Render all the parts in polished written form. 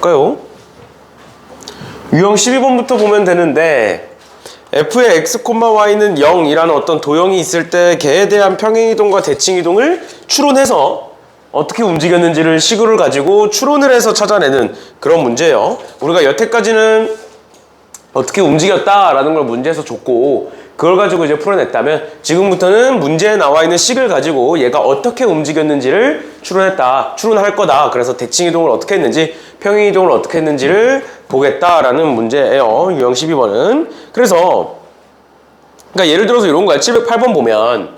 볼까요? 유형 12번부터 보면 되는데 f의 x, y는 0이라는 어떤 도형이 있을 때 걔에 대한 평행이동과 대칭이동을 추론해서 어떻게 움직였는지를 식을 가지고 추론을 해서 찾아내는 그런 문제예요. 우리가 여태까지는 어떻게 움직였다라는 걸 문제에서 줬고 그걸 가지고 이제 풀어냈다면 지금부터는 문제에 나와 있는 식을 가지고 얘가 어떻게 움직였는지를 추론할 거다. 그래서 대칭이동을 어떻게 했는지 평행이동을 어떻게 했는지를 보겠다라는 문제예요. 유형 12번은. 그래서 그러니까 예를 들어서 이런 거야. 708번 보면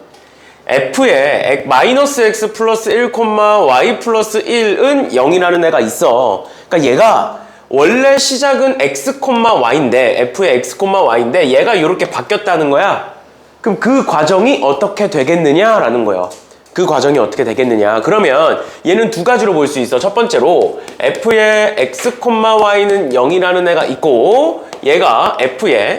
f의 마이너스 x 플러스 1, y 플러스 1은 0이라는 애가 있어. 그러니까 얘가 원래 시작은 x, y인데 f의 x, y인데 얘가 이렇게 바뀌었다는 거야. 그럼 그 과정이 어떻게 되겠느냐라는 거예요. 그 과정이 어떻게 되겠느냐. 그러면 얘는 두 가지로 볼 수 있어. 첫 번째로 f의 x, y는 0이라는 애가 있고 얘가 f의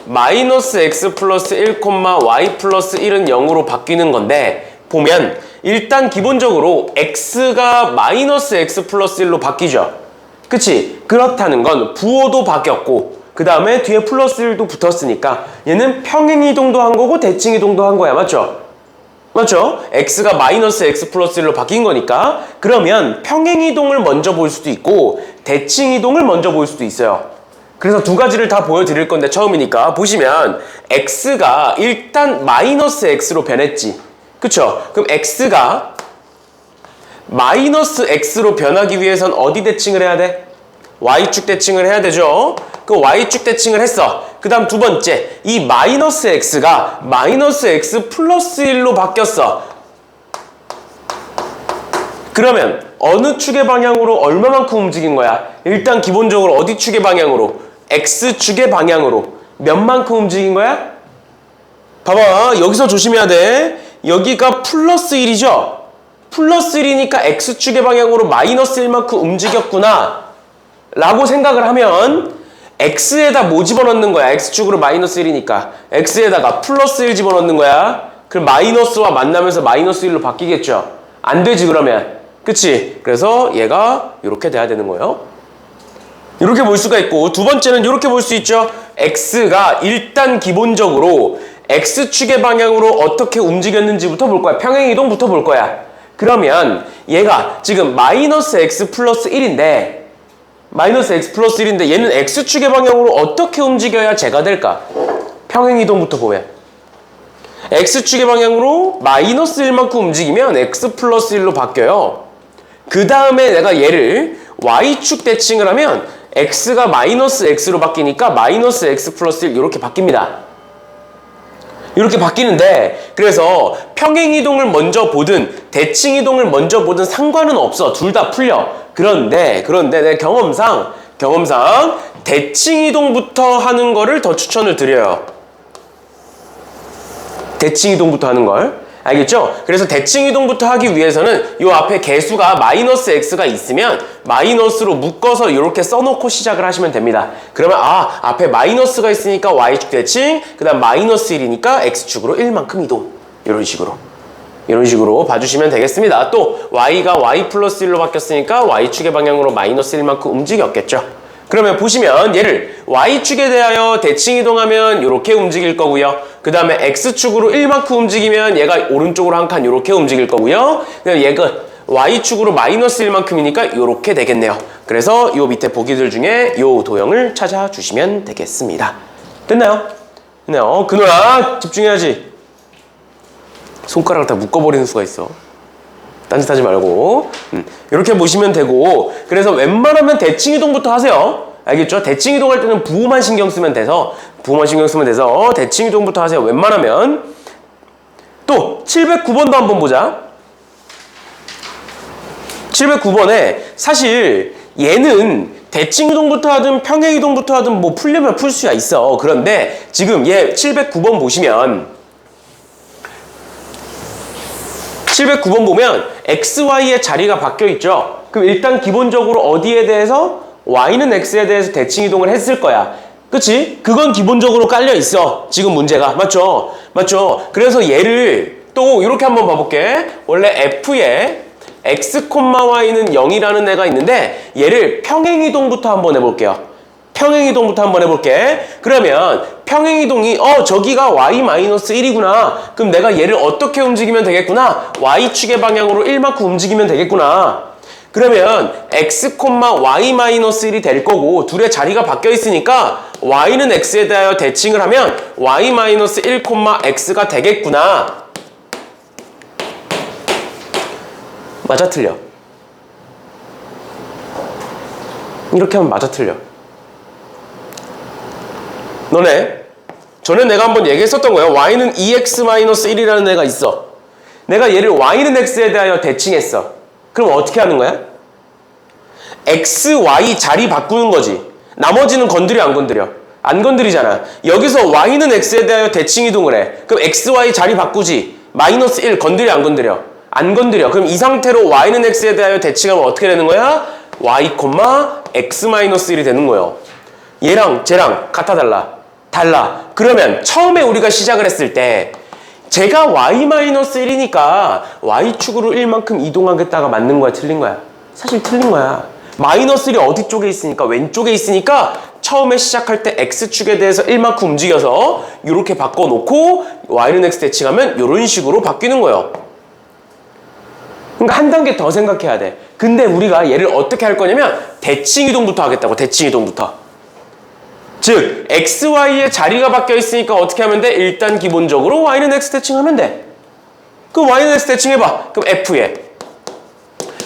마이너스 x 플러스 1, y 플러스 1은 0으로 바뀌는 건데 보면 일단 기본적으로 x가 마이너스 x 플러스 1로 바뀌죠. 그치? 그렇다는 건 부호도 바뀌었고 그 다음에 뒤에 플러스 1도 붙었으니까 얘는 평행이동도 한 거고 대칭이동도 한 거야. 맞죠? 맞죠? x가 마이너스 x 플러스 1로 바뀐 거니까 그러면 평행이동을 먼저 볼 수도 있고 대칭이동을 먼저 볼 수도 있어요. 그래서 두 가지를 다 보여드릴 건데 처음이니까 보시면 x가 일단 마이너스 x로 변했지. 그쵸? 그럼 x가 마이너스 x로 변하기 위해선 어디 대칭을 해야 돼? y축 대칭을 해야 되죠. 그 y축 대칭을 했어. 그 다음 두 번째 이 마이너스 x가 마이너스 x 플러스 1로 바뀌었어. 그러면 어느 축의 방향으로 얼마만큼 움직인 거야? 일단 기본적으로 어디 축의 방향으로? x축의 방향으로 몇만큼 움직인 거야? 봐봐 여기서 조심해야 돼. 여기가 플러스 1이죠? 플러스 1이니까 x축의 방향으로 마이너스 1만큼 움직였구나 라고 생각을 하면 x에다 뭐 집어넣는 거야? x축으로 마이너스 1이니까 x에다가 플러스 1 집어넣는 거야. 그럼 마이너스와 만나면서 마이너스 1로 바뀌겠죠? 안 되지 그러면. 그치? 그래서 얘가 이렇게 돼야 되는 거예요. 이렇게 볼 수가 있고 두 번째는 이렇게 볼 수 있죠. x가 일단 기본적으로 x축의 방향으로 어떻게 움직였는지부터 볼 거야. 평행이동부터 볼 거야. 그러면 얘가 지금 마이너스 x 플러스 1인데 마이너스 x 플러스 1인데 얘는 x축의 방향으로 어떻게 움직여야 제가 될까? 평행이동부터 보면 x축의 방향으로 마이너스 1만큼 움직이면 x 플러스 1로 바뀌어요. 그 다음에 내가 얘를 y축 대칭을 하면 x가 마이너스 x로 바뀌니까 마이너스 x 플러스 1 이렇게 바뀝니다. 이렇게 바뀌는데 그래서 평행이동을 먼저 보든 대칭이동을 먼저 보든 상관은 없어. 둘 다 풀려. 그런데 내 경험상 대칭이동부터 하는 거를 더 추천을 드려요. 대칭이동부터 하는 걸. 알겠죠? 그래서 대칭이동부터 하기 위해서는 요 앞에 개수가 마이너스 x가 있으면 마이너스로 묶어서 이렇게 써놓고 시작을 하시면 됩니다. 그러면 앞에 마이너스가 있으니까 y축 대칭, 그 다음 마이너스 1이니까 x축으로 1만큼 이동. 이런 식으로 봐주시면 되겠습니다. 또 y가 y 플러스 1로 바뀌었으니까 y축의 방향으로 마이너스 1만큼 움직였겠죠. 그러면 보시면 얘를 y축에 대하여 대칭이동하면 이렇게 움직일 거고요. 그 다음에 x축으로 1만큼 움직이면 얘가 오른쪽으로 한 칸 이렇게 움직일 거고요. 얘가 y축으로 마이너스 1만큼이니까 이렇게 되겠네요. 그래서 요 밑에 보기들 중에 요 도형을 찾아주시면 되겠습니다. 됐나요? 됐나요? 그누나 집중해야지. 손가락을 다 묶어버리는 수가 있어. 딴짓하지 말고 이렇게 보시면 되고 그래서 웬만하면 대칭이동부터 하세요. 알겠죠? 대칭이동 할 때는 부호만 신경 쓰면 돼서 대칭이동부터 하세요. 웬만하면. 또 709번도 한번 보자. 709번에 사실 얘는 대칭이동부터 하든 평행이동부터 하든 뭐 풀려면 풀 수가 있어. 그런데 지금 얘 709번 보시면 709번 보면 XY의 자리가 바뀌어 있죠. 그럼 일단 기본적으로 어디에 대해서? Y는 X에 대해서 대칭이동을 했을 거야. 그치? 그건 기본적으로 깔려 있어. 지금 문제가. 맞죠? 맞죠? 그래서 얘를 또 이렇게 한번 봐볼게. 원래 F의 x, y는 0이라는 애가 있는데 얘를 평행이동부터 한번 해볼게요. 평행이동부터 한번 해볼게. 그러면 평행이동이 저기가 y-1이구나. 그럼 내가 얘를 어떻게 움직이면 되겠구나. y축의 방향으로 1만큼 움직이면 되겠구나. 그러면 x, y-1이 될 거고 둘의 자리가 바뀌어 있으니까 y는 x에 대하여 대칭을 하면 y-1, x가 되겠구나. 맞아 틀려? 이렇게 하면 맞아 틀려? 너네 전에 내가 한번 얘기했었던 거예요. y는 2x-1이라는 애가 있어. 내가 얘를 y는 x에 대하여 대칭했어. 그럼 어떻게 하는 거야? x, y 자리 바꾸는 거지. 나머지는 건드려 안 건드려? 안 건드리잖아. 여기서 y는 x에 대하여 대칭 이동을 해. 그럼 x, y 자리 바꾸지. 마이너스 1 건드려 안 건드려? 안 건드려. 그럼 이 상태로 y는 x에 대하여 대칭하면 어떻게 되는 거야? y, x-1이 되는 거예요. 얘랑 쟤랑 같아 달라? 달라. 그러면 처음에 우리가 시작을 했을 때 제가 y-1이니까 y축으로 1만큼 이동하겠다가 맞는 거야? 틀린 거야? 사실 틀린 거야. 마이너스 1이 어디 쪽에 있으니까? 왼쪽에 있으니까 처음에 시작할 때 x축에 대해서 1만큼 움직여서 이렇게 바꿔놓고 y는 x 대칭하면 이런 식으로 바뀌는 거예요. 그러니까 한 단계 더 생각해야 돼. 근데 우리가 얘를 어떻게 할 거냐면 대칭 이동부터 하겠다고. 대칭 이동부터. 즉 x, y의 자리가 바뀌어 있으니까 어떻게 하면 돼? 일단 기본적으로 y는 x 대칭하면 돼. 그럼 y는 x 대칭해봐. 그럼 f에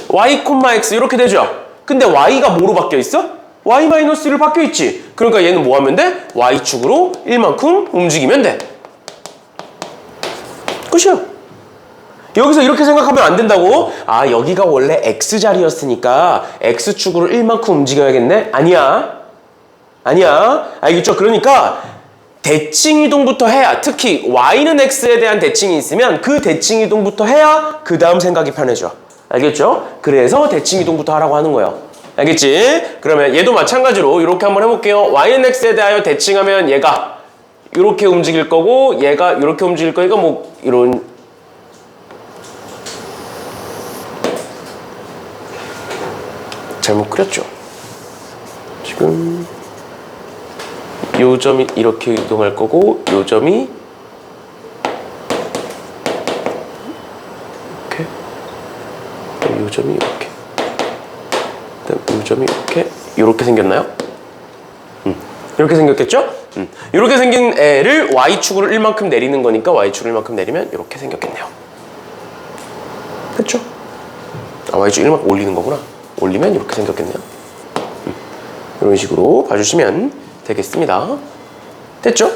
y, x 이렇게 되죠. 근데 y가 뭐로 바뀌어 있어? y-1로 바뀌어 있지. 그러니까 얘는 뭐 하면 돼? y축으로 1만큼 움직이면 돼. 끝이야. 여기서 이렇게 생각하면 안 된다고? 아, 여기가 원래 x자리였으니까 x축으로 1만큼 움직여야겠네? 아니야. 아니야. 알겠죠? 그러니까 대칭 이동부터 해야, 특히 y는 x에 대한 대칭이 있으면 그 대칭 이동부터 해야 그 다음 생각이 편해져. 알겠죠? 그래서 대칭 이동부터 하라고 하는 거예요. 알겠지? 그러면 얘도 마찬가지로 이렇게 한번 해볼게요. y는 x에 대하여 대칭하면 얘가 이렇게 움직일 거고 얘가 이렇게 움직일 거니까 뭐 이런 잘못 그렸죠? 지금 요 점이 이렇게 이동할 거고 요 점이 이렇게, 요 점이 이렇게, 그다음 요 점이 이렇게 생겼나요? 이렇게 생겼겠죠? 이렇게 생긴 애를 y축으로 1만큼 내리는 거니까 y축을 1만큼 내리면 이렇게 생겼겠네요. 됐죠? 아, y축 1만큼 올리는 거구나. 올리면 이렇게 생겼겠네요. 이런 식으로 봐주시면 되겠습니다. 됐죠?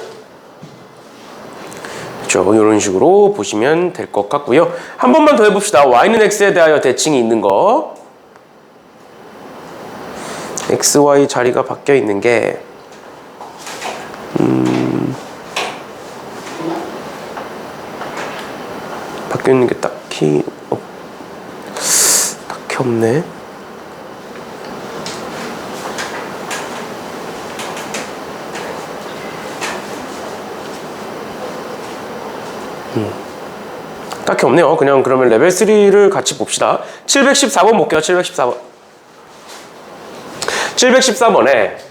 그렇죠. 이런 식으로 보시면 될 것 같고요. 한 번만 더 해봅시다. y는 x에 대하여 대칭이 있는 거. x, y 자리가 바뀌어 있는 게 바뀌어 있는 게 딱히 없네. 딱히 없네요. 그냥 그러면 레벨 3를 같이 봅시다. 714번 볼게요. 714번. 714번에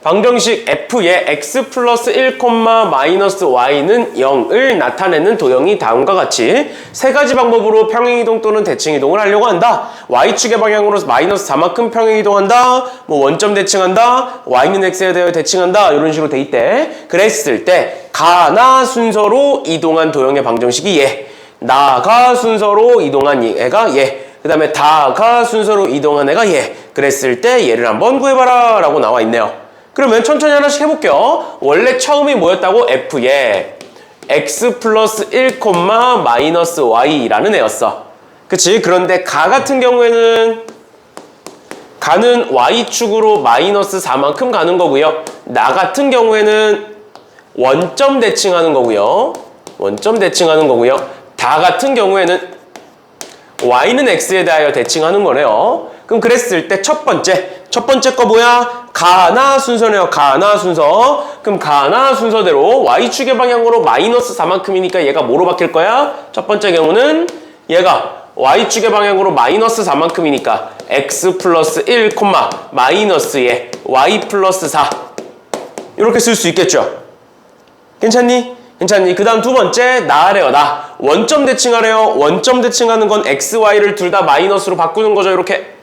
방정식 f의 x 플러스 1, 마이너스 y는 0을 나타내는 도형이 다음과 같이 세 가지 방법으로 평행이동 또는 대칭이동을 하려고 한다. y축의 방향으로 마이너스 4만큼 평행이동한다. 뭐 원점 대칭한다. y는 x에 대하여 대칭한다. 이런 식으로 돼 있대. 그랬을 때 가나 순서로 이동한 도형의 방정식이 얘. 나가 순서로 이동한 애가 얘. 그 다음에 다가 순서로 이동한 애가 얘. 그랬을 때 얘를 한번 구해봐라 라고 나와 있네요. 그러면 천천히 하나씩 해볼게요. 원래 처음이 뭐였다고? f에 x 플러스 1, 마이너스 y라는 애였어. 그치? 그런데 가 같은 경우에는 가는 y축으로 마이너스 4만큼 가는 거고요. 나 같은 경우에는 원점 대칭하는 거고요. 원점 대칭하는 거고요. 다 같은 경우에는 y는 x에 대하여 대칭하는 거네요. 그럼 그랬을 때 첫 번째 거 뭐야? 가나 순서네요. 가나 순서. 그럼 가나 순서대로 y축의 방향으로 마이너스 4만큼이니까 얘가 뭐로 바뀔 거야? 첫 번째 경우는 얘가 y축의 방향으로 마이너스 4만큼이니까 x 플러스 1, 마이너스에 y 플러스 4 이렇게 쓸 수 있겠죠? 괜찮니? 괜찮니? 그 다음 두 번째 나하래요. 나. 원점 대칭하래요. 원점 대칭하는 건 x, y를 둘 다 마이너스로 바꾸는 거죠. 이렇게.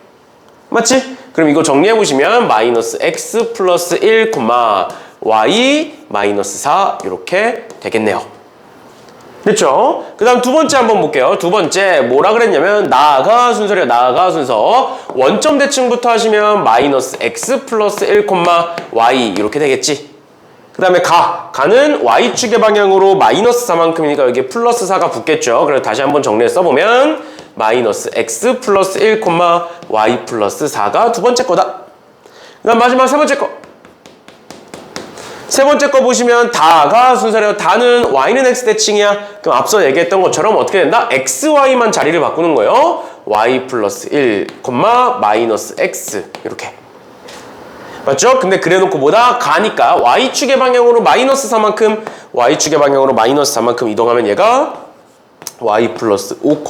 맞지? 그럼 이거 정리해보시면 마이너스 x 플러스 1, y 마이너스 4 이렇게 되겠네요. 됐죠? 그 다음 두 번째 한번 볼게요. 두 번째 뭐라 그랬냐면 나가 순서래요. 나가 순서. 원점 대칭부터 하시면 마이너스 x 플러스 1, y 이렇게 되겠지. 그 다음에 가는 y축의 방향으로 마이너스 4만큼이니까 여기에 플러스 4가 붙겠죠. 그래서 다시 한번 정리해서 써보면 마이너스 x 플러스 1, y 플러스 4가 두 번째 거다. 그 다음 마지막 세 번째 거. 세 번째 거 보시면 다가 순서래요. 다는 y는 x 대칭이야. 그럼 앞서 얘기했던 것처럼 어떻게 된다? xy만 자리를 바꾸는 거예요. y 플러스 1, 마이너스 x 이렇게. 맞죠? 근데 그래놓고 뭐다? 가니까 y축의 방향으로 마이너스 4만큼 y축의 방향으로 마이너스 4만큼 이동하면 얘가 y 플러스 5,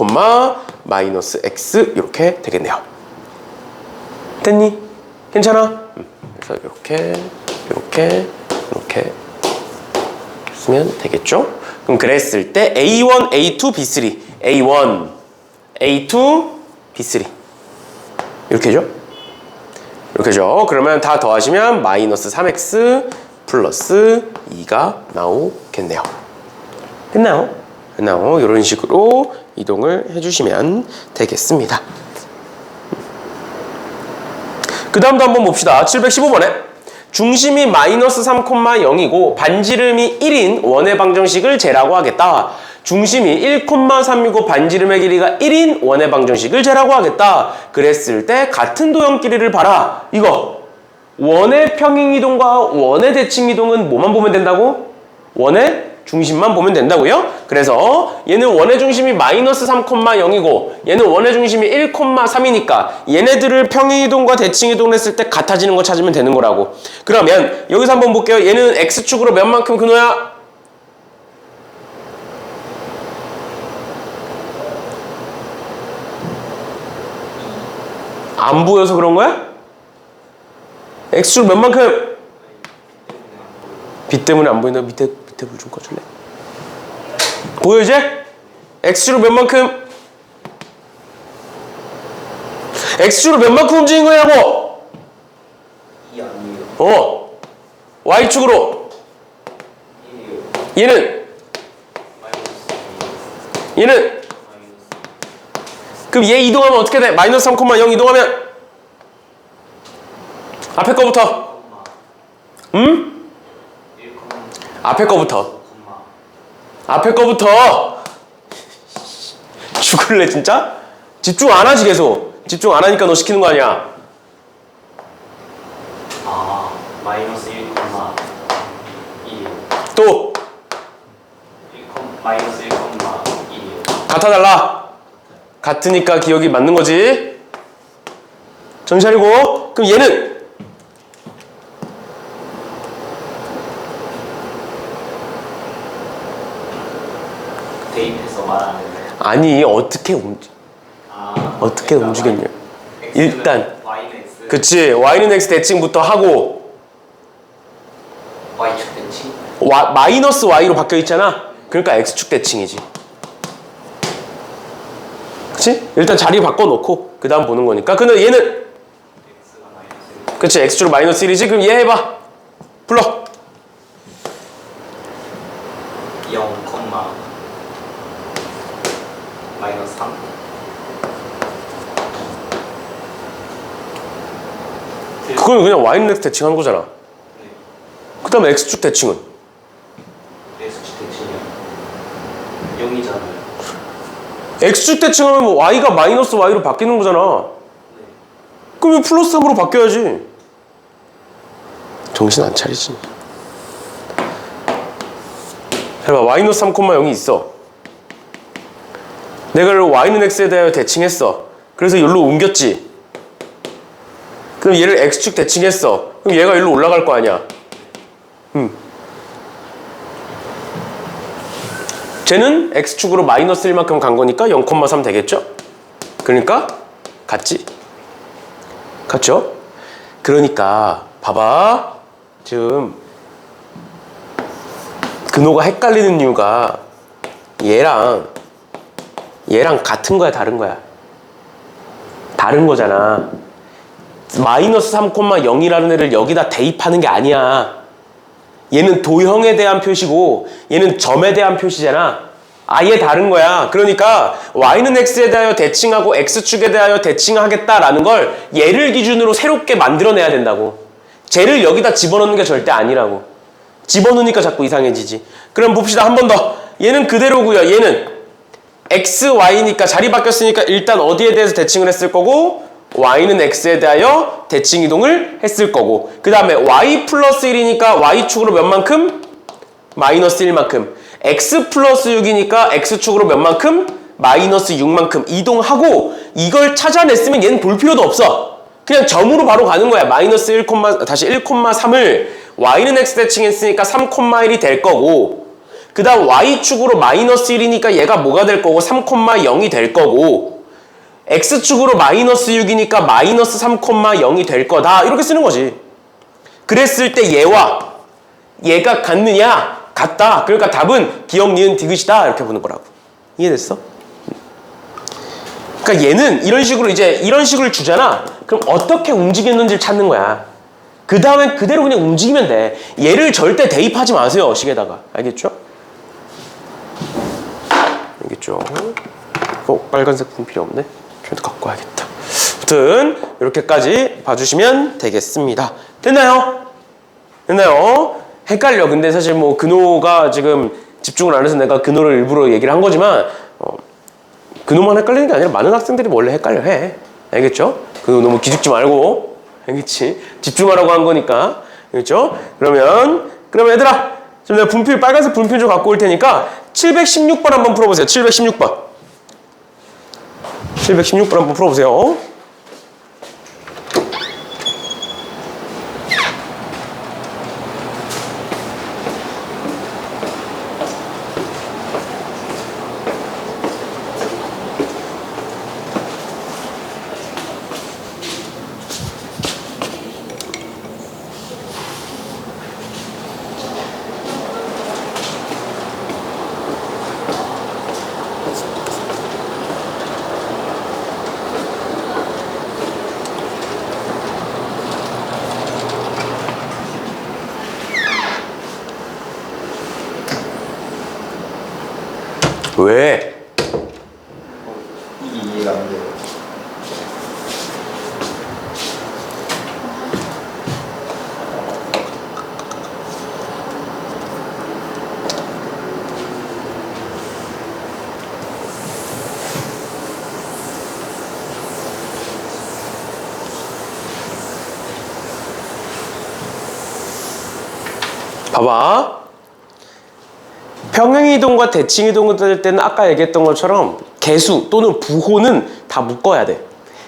마이너스 x 이렇게 되겠네요. 됐니? 괜찮아? 그래서 이렇게 쓰면 되겠죠? 그럼 그랬을 때 A1, A2, B3 A1, A2, B3 이렇게죠? 이렇게죠? 그러면 다 더하시면 마이너스 3x 플러스 2가 나오겠네요. 됐나요? 됐나요? 이런 식으로 이동을 해주시면 되겠습니다. 그 다음도 한번 봅시다. 715번에 중심이 마이너스 3,0이고 반지름이 1인 원의 방정식을 재라고 하겠다. 중심이 1,3이고 반지름의 길이가 1인 원의 방정식을 재라고 하겠다. 그랬을 때 같은 도형 길이를 봐라. 이거 원의 평행이동과 원의 대칭이동은 뭐만 보면 된다고? 원의 중심만 보면 된다고요? 그래서 얘는 원의 중심이 마이너스 3,0이고 얘는 원의 중심이 1,3이니까 얘네들을 평행이동과 대칭이동을 했을 때 같아지는 거 찾으면 되는 거라고. 그러면 여기서 한번 볼게요. 얘는 x축으로 몇 만큼 근호야? 안 보여서 그런 거야? x축 몇 만큼? 빛 때문에 안 보인다. 밑에 불 좀 꺼줄래? 보여 이제? x축으로 몇 만큼? x축으로 몇 만큼 움직인 거냐고? 2 아니에요. y축으로 1이에요. 얘는? 마이너스 얘는? 마이너스 그럼 얘 이동하면 어떻게 돼? 마이너스 3,0 이동하면? 앞에 거부터. 응? 1, 앞에 거부터. 5, 앞에 거부터. 죽을래 진짜? 집중 안 하지 계속. 집중 안 하니까 너 시키는 거 아니야. 마이너스 1, 1이에요. 또 마이너스 1, 1이에요. 같아 달라. 같으니까 기억이 맞는 거지. 정신 차리고. 그럼 얘는? 대입해서 말하는 거예요. 아니 어떻게 움직였냐. 일단 y는 x, 그치. y는 x 대칭부터 하고 y축 대칭. 마이너스 y로 바뀌어 있잖아. 그러니까 x축 대칭이지. 그치? 일단 자리 바꿔놓고 그 다음 보는 거니까. 근데 얘는 x가 마이너스 1. 그치. x축 마이너스 1이지. 그럼 얘 해봐. 불러. 0, 마이너스 3. 그건 그냥 y는 x 대칭하는 거잖아. 네. 그 다음에 x축 대칭은? x축 대칭이요. 0이잖아요. x축 대칭하면 뭐 y가 마이너스 y로 바뀌는 거잖아. 네. 그럼 플러스 3으로 바뀌어야지. 정신 안 차리지. 잘 봐. 마이너스 3,0이 있어. 내가 y는 x에 대하여 대칭했어. 그래서 여기로 옮겼지. 그럼 얘를 x축 대칭했어. 그럼 얘가 여기로 올라갈 거 아니야. 쟤는 x축으로 마이너스 1만큼 간 거니까 0,3 되겠죠? 그러니까 같지? 같죠? 그러니까 봐봐. 지금 근호가 헷갈리는 이유가 얘랑 같은 거야, 다른 거야? 다른 거잖아. 마이너스 3,0이라는 애를 여기다 대입하는 게 아니야. 얘는 도형에 대한 표시고 얘는 점에 대한 표시잖아. 아예 다른 거야. 그러니까 y는 x에 대하여 대칭하고 x축에 대하여 대칭하겠다라는 걸 얘를 기준으로 새롭게 만들어내야 된다고. 쟤를 여기다 집어넣는 게 절대 아니라고. 집어넣으니까 자꾸 이상해지지. 그럼 봅시다. 한 번 더. 얘는 그대로고요. 얘는 x, y니까 자리 바뀌었으니까 일단 어디에 대해서 대칭을 했을 거고 y는 x에 대하여 대칭 이동을 했을 거고 그 다음에 y 플러스 1이니까 y축으로 몇 만큼? 마이너스 1만큼. x 플러스 6이니까 x축으로 몇 만큼? 마이너스 6만큼 이동하고 이걸 찾아냈으면 얘는 볼 필요도 없어. 그냥 점으로 바로 가는 거야. 마이너스 1, 다시 1,3을 y는 x 대칭했으니까 3,1이 될 거고 그 다음 y축으로 마이너스 1이니까 얘가 뭐가 될 거고 3,0이 될 거고 x축으로 마이너스 6이니까 마이너스 3,0이 될 거다. 이렇게 쓰는 거지. 그랬을 때 얘와 얘가 같느냐? 같다. 그러니까 답은 기억, 니은, 디귿이다. 이렇게 보는 거라고. 이해됐어? 그러니까 얘는 이런 식으로 이제 이런 식을 주잖아. 그럼 어떻게 움직였는지를 찾는 거야. 그 다음엔 그대로 그냥 움직이면 돼. 얘를 절대 대입하지 마세요. 식에다가. 알겠죠? 알겠죠? 빨간색 분 필요 없네. 좀 더 갖고 와야겠다. 아무튼 이렇게까지 봐주시면 되겠습니다. 됐나요? 됐나요? 헷갈려. 근데 사실 뭐 근호가 지금 집중을 안 해서 내가 근호를 일부러 얘기를 한 거지만 근호만 헷갈리는 게 아니라 많은 학생들이 원래 헷갈려 해. 알겠죠? 근호 너무 기죽지 말고. 알겠지? 집중하라고 한 거니까. 알겠죠? 그럼 얘들아 지금 내가 분필 빨간색 분필 좀 갖고 올 테니까 716번 한번 풀어보세요. 716번. 716번 한번 풀어보세요. 왜? 이해가 안 돼요. 봐봐. 평행이동과 대칭이동을 할 때는 아까 얘기했던 것처럼 개수 또는 부호는 다 묶어야 돼.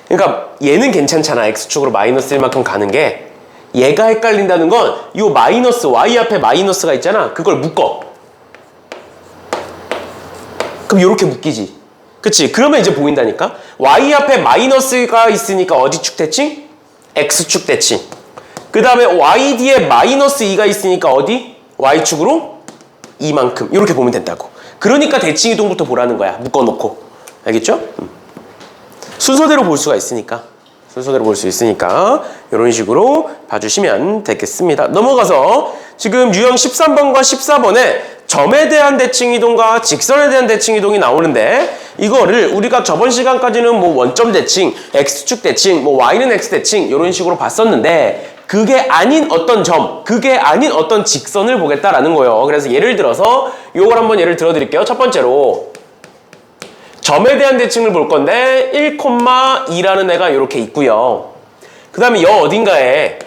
그러니까 얘는 괜찮잖아. x축으로 마이너스 1만큼 가는 게. 얘가 헷갈린다는 건 이 마이너스, y 앞에 마이너스가 있잖아. 그걸 묶어. 그럼 이렇게 묶이지. 그치? 그러면 이제 보인다니까? y 앞에 마이너스가 있으니까 어디 축 대칭? x축 대칭. 그 다음에 y 뒤에 마이너스 2가 있으니까 어디? y축으로 이만큼. 이렇게 보면 된다고. 그러니까 대칭 이동부터 보라는 거야. 묶어놓고. 알겠죠? 순서대로 볼 수가 있으니까. 순서대로 볼 수 있으니까 이런 식으로 봐주시면 되겠습니다. 넘어가서 지금 유형 13번과 14번에 점에 대한 대칭 이동과 직선에 대한 대칭 이동이 나오는데 이거를 우리가 저번 시간까지는 뭐 원점 대칭, x축 대칭, 뭐 y는 x 대칭 이런 식으로 봤었는데 그게 아닌 어떤 점, 그게 아닌 어떤 직선을 보겠다라는 거예요. 그래서 예를 들어서 이걸 한번 예를 들어 드릴게요. 첫 번째로 점에 대한 대칭을 볼 건데 1,2라는 애가 이렇게 있고요. 그 다음에 여 어딘가에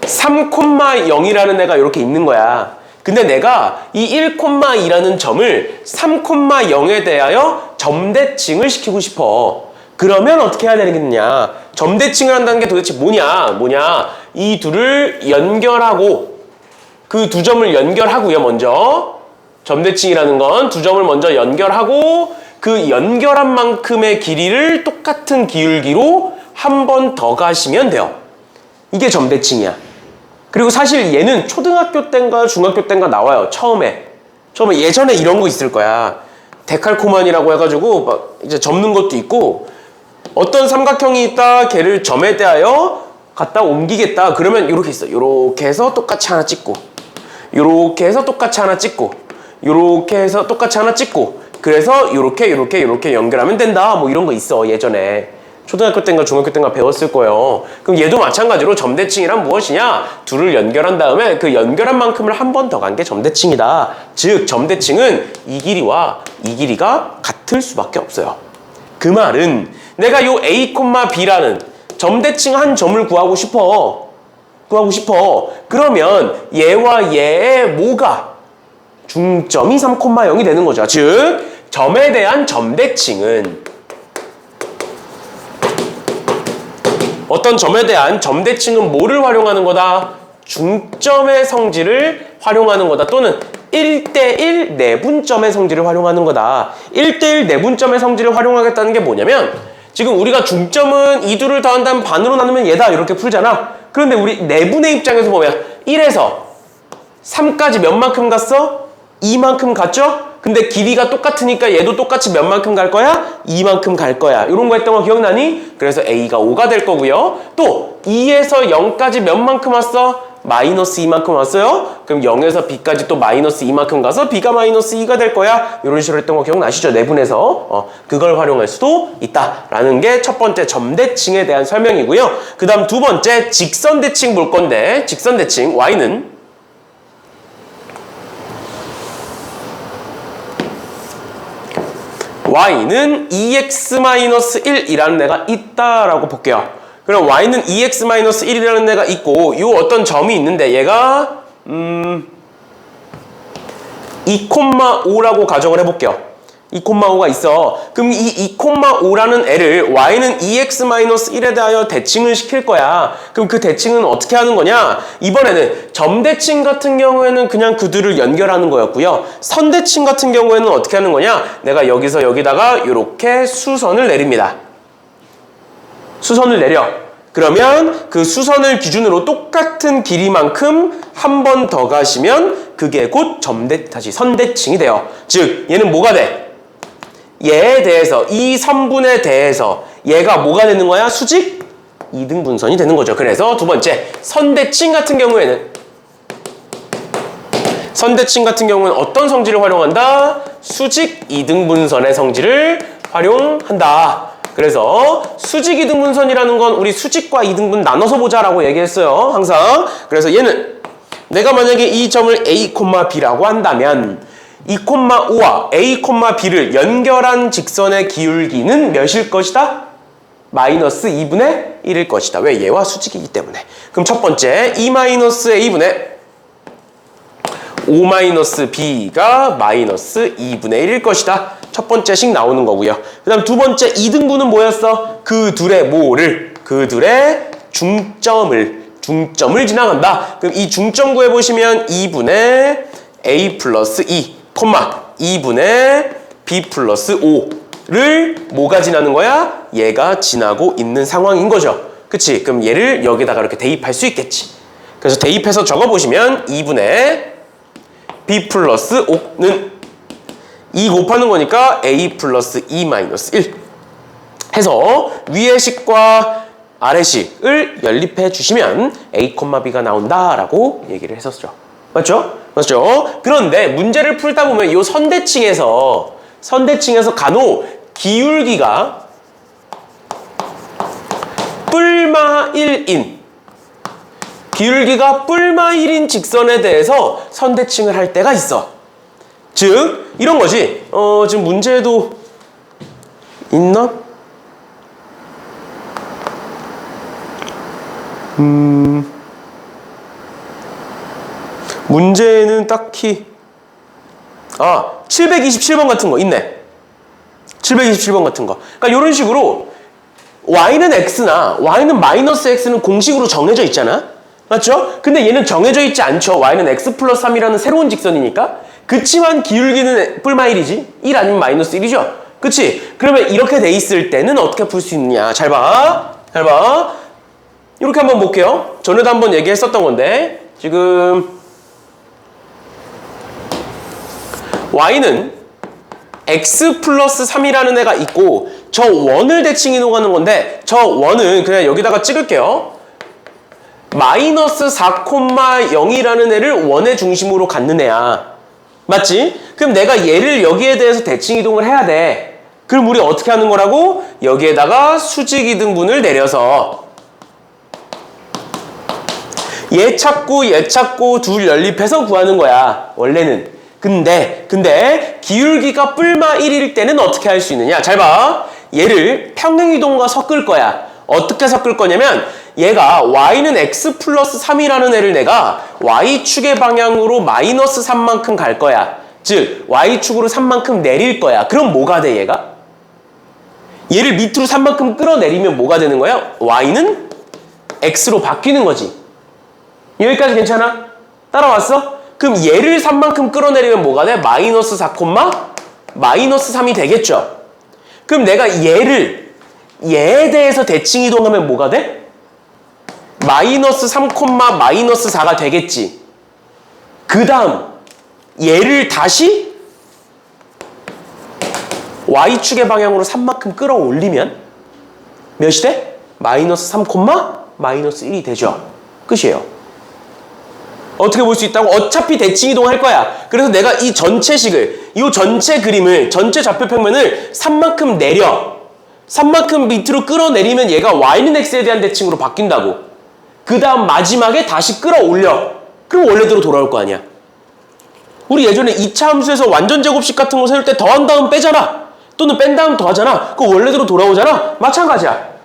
3,0이라는 애가 이렇게 있는 거야. 근데 내가 이 1,2라는 점을 3,0에 대하여 점대칭을 시키고 싶어. 그러면 어떻게 해야 되겠느냐? 점대칭을 한다는 게 도대체 뭐냐? 이 둘을 연결하고 그 두 점을 연결하고요. 먼저 점대칭이라는 건 두 점을 먼저 연결하고 그 연결한 만큼의 길이를 똑같은 기울기로 한 번 더 가시면 돼요. 이게 점대칭이야. 그리고 사실 얘는 초등학교 때인가 중학교 때인가 나와요. 처음에 예전에 이런 거 있을 거야. 데칼코만이라고 해가지고 막 이제 접는 것도 있고, 어떤 삼각형이 있다, 걔를 점에 대하여 갖다 옮기겠다. 그러면 이렇게 있어. 이렇게 해서 똑같이 하나 찍고, 이렇게 해서 똑같이 하나 찍고, 이렇게 해서 똑같이 하나 찍고, 그래서 이렇게 연결하면 된다. 뭐 이런 거 있어. 예전에 초등학교 때인가 중학교 때인가 배웠을 거예요. 그럼 얘도 마찬가지로 점대칭이란 무엇이냐? 둘을 연결한 다음에 그 연결한 만큼을 한 번 더 간 게 점대칭이다. 즉 점대칭은 이 길이와 이 길이가 같을 수밖에 없어요. 그 말은 내가 요 A, B라는 점대칭 한 점을 구하고 싶어. 그러면 얘와 얘의 뭐가 중점이 3,0이 되는 거죠. 즉 점에 대한 점대칭은 어떤 점에 대한 점대칭은 뭐를 활용하는 거다? 중점의 성질을 활용하는 거다. 또는 1대1 내분점의 성질을 활용하는 거다. 1대1 내분점의 성질을 활용하겠다는 게 뭐냐면, 지금 우리가 중점은 이 둘을 더한다면 반으로 나누면 얘다 이렇게 풀잖아. 그런데 우리 내분의 입장에서 보면 1에서 3까지 몇 만큼 갔어? 2만큼 갔죠? 근데 길이가 똑같으니까 얘도 똑같이 몇 만큼 갈 거야? 2만큼 갈 거야. 이런 거 했던 거 기억나니? 그래서 A가 5가 될 거고요. 또 2에서 0까지 몇 만큼 왔어? 마이너스 2만큼 왔어요? 그럼 0에서 B까지 또 마이너스 2만큼 가서 B가 마이너스 2가 될 거야. 이런 식으로 했던 거 기억나시죠? 내분에서 그걸 활용할 수도 있다라는 게 첫 번째 점대칭에 대한 설명이고요. 그 다음 두 번째 직선대칭 볼 건데, 직선대칭 Y는 Y는 2x-1이라는 애가 있다라고 볼게요. 그럼 Y는 2x-1이라는 애가 있고, 이 어떤 점이 있는데 얘가 2,5라고 가정을 해볼게요. 2,5가 있어. 그럼 이 2,5라는 애를 Y는 2x-1에 대하여 대칭을 시킬 거야. 그럼 그 대칭은 어떻게 하는 거냐? 이번에는 점대칭 같은 경우에는 그냥 그들을 연결하는 거였고요. 선대칭 같은 경우에는 어떻게 하는 거냐? 내가 여기서 여기다가 이렇게 수선을 내립니다. 수선을 내려. 그러면 그 수선을 기준으로 똑같은 길이만큼 한 번 더 가시면 그게 곧 선대칭이 돼요. 즉 얘는 뭐가 돼? 얘에 대해서, 이 선분에 대해서 얘가 뭐가 되는 거야? 수직 이등분선이 되는 거죠. 그래서 두 번째 선대칭 같은 경우에는 어떤 성질을 활용한다? 수직 이등분선의 성질을 활용한다. 그래서 수직 이등분선이라는 건 우리 수직과 이등분 나눠서 보자라고 얘기했어요. 항상. 그래서 얘는 내가 만약에 이 점을 A, B라고 한다면 2,5와 A, B를 연결한 직선의 기울기는 몇일 것이다? 마이너스 2분의 1일 것이다. 왜? 얘와 수직이기 때문에. 그럼 첫 번째 2-A분의 5-B가 마이너스 2분의 1일 것이다. 첫 번째씩 나오는 거고요. 그 다음 두 번째 2등분은 뭐였어? 그 둘의 중점을 지나간다. 그럼 이 중점 구해보시면 2분의 A 플러스 2, 2분의 B 플러스 5를 뭐가 지나는 거야? 얘가 지나고 있는 상황인 거죠. 그치? 그럼 얘를 여기다가 이렇게 대입할 수 있겠지. 그래서 대입해서 적어보시면 2분의 B 플러스 5는 2 곱하는 거니까 A 플러스 2 마이너스 1 해서 위의 식과 아래 식을 연립해 주시면 A, B가 나온다라고 얘기를 했었죠. 맞죠? 그런데 문제를 풀다 보면 이 선대칭에서 간혹 기울기가 뿔마 1인 직선에 대해서 선대칭을 할 때가 있어. 즉 이런 거지. 지금 문제도 있나? 문제는 딱히 727번 같은 거 있네. 727번 같은 거. 그러니까 이런 식으로 y는 x나 y는 마이너스 x는 공식으로 정해져 있잖아. 맞죠? 근데 얘는 정해져 있지 않죠. y는 x 플러스 3이라는 새로운 직선이니까. 그치만 기울기는 뿔마 1이지. 1 아니면 마이너스 1이죠. 그치? 그러면 이렇게 돼 있을 때는 어떻게 풀 수 있느냐? 잘 봐. 잘 봐. 이렇게 한번 볼게요. 전에도 한번 얘기했었던 건데 지금 y는 x 플러스 3이라는 애가 있고 저 원을 대칭 이동하는 건데 저 원은 그냥 여기다가 찍을게요. 마이너스 4,0이라는 애를 원의 중심으로 갖는 애야. 맞지? 그럼 내가 얘를 여기에 대해서 대칭 이동을 해야 돼. 그럼 우리 어떻게 하는 거라고? 여기에다가 수직 이등분을 내려서 얘 찾고 둘 연립해서 구하는 거야. 원래는. 근데 기울기가 뿔마 1일 때는 어떻게 할 수 있느냐? 잘 봐. 얘를 평행이동과 섞을 거야. 어떻게 섞을 거냐면 얘가 y는 x 플러스 3이라는 애를 내가 y축의 방향으로 마이너스 3만큼 갈 거야. 즉 y축으로 3만큼 내릴 거야. 그럼 뭐가 돼 얘가? 얘를 밑으로 3만큼 끌어내리면 뭐가 되는 거야? y는 x로 바뀌는 거지. 여기까지 괜찮아? 따라왔어? 그럼 얘를 3만큼 끌어내리면 뭐가 돼? 마이너스 4, 마이너스 3이 되겠죠? 그럼 내가 얘에 대해서 대칭 이동하면 뭐가 돼? 마이너스 3, 마이너스 4가 되겠지. 그 다음 얘를 다시 y축의 방향으로 3만큼 끌어올리면 몇이 돼? 마이너스 3, 마이너스 1이 되죠. 끝이에요. 어떻게 볼 수 있다고? 어차피 대칭 이동할 거야. 그래서 내가 이 전체식을, 이 전체 그림을, 전체 좌표 평면을 3만큼 내려. 3만큼 밑으로 끌어내리면 얘가 y는 x에 대한 대칭으로 바뀐다고. 그 다음 마지막에 다시 끌어올려. 그럼 원래대로 돌아올 거 아니야. 우리 예전에 2차 함수에서 완전 제곱식 같은 거 세울 때 더한 다음 빼잖아. 또는 뺀 다음 더하잖아. 그거 원래대로 돌아오잖아. 마찬가지야.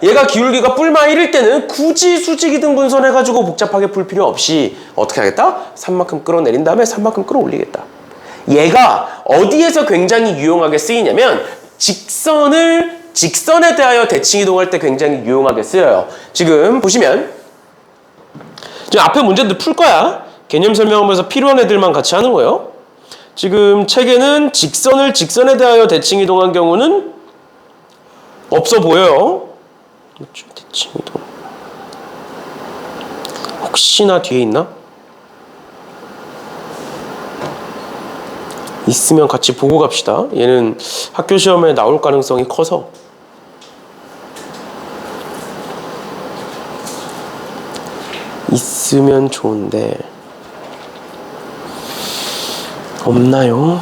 얘가 기울기가 뿔마 1일 때는 굳이 수직 이등분선 해가지고 복잡하게 풀 필요 없이 어떻게 하겠다? 3만큼 끌어내린 다음에 3만큼 끌어올리겠다. 얘가 어디에서 굉장히 유용하게 쓰이냐면 직선에 대하여 대칭 이동할 때 굉장히 유용하게 쓰여요. 지금 보시면 지금 앞에 문제들 풀 거야. 개념 설명하면서 필요한 애들만 같이 하는 거예요. 지금 책에는 직선에 대하여 대칭 이동한 경우는 없어 보여요. 대칭 이동. 혹시나 뒤에 있나? 있으면 같이 보고 갑시다. 얘는 학교 시험에 나올 가능성이 커서. 있으면 좋은데 없나요?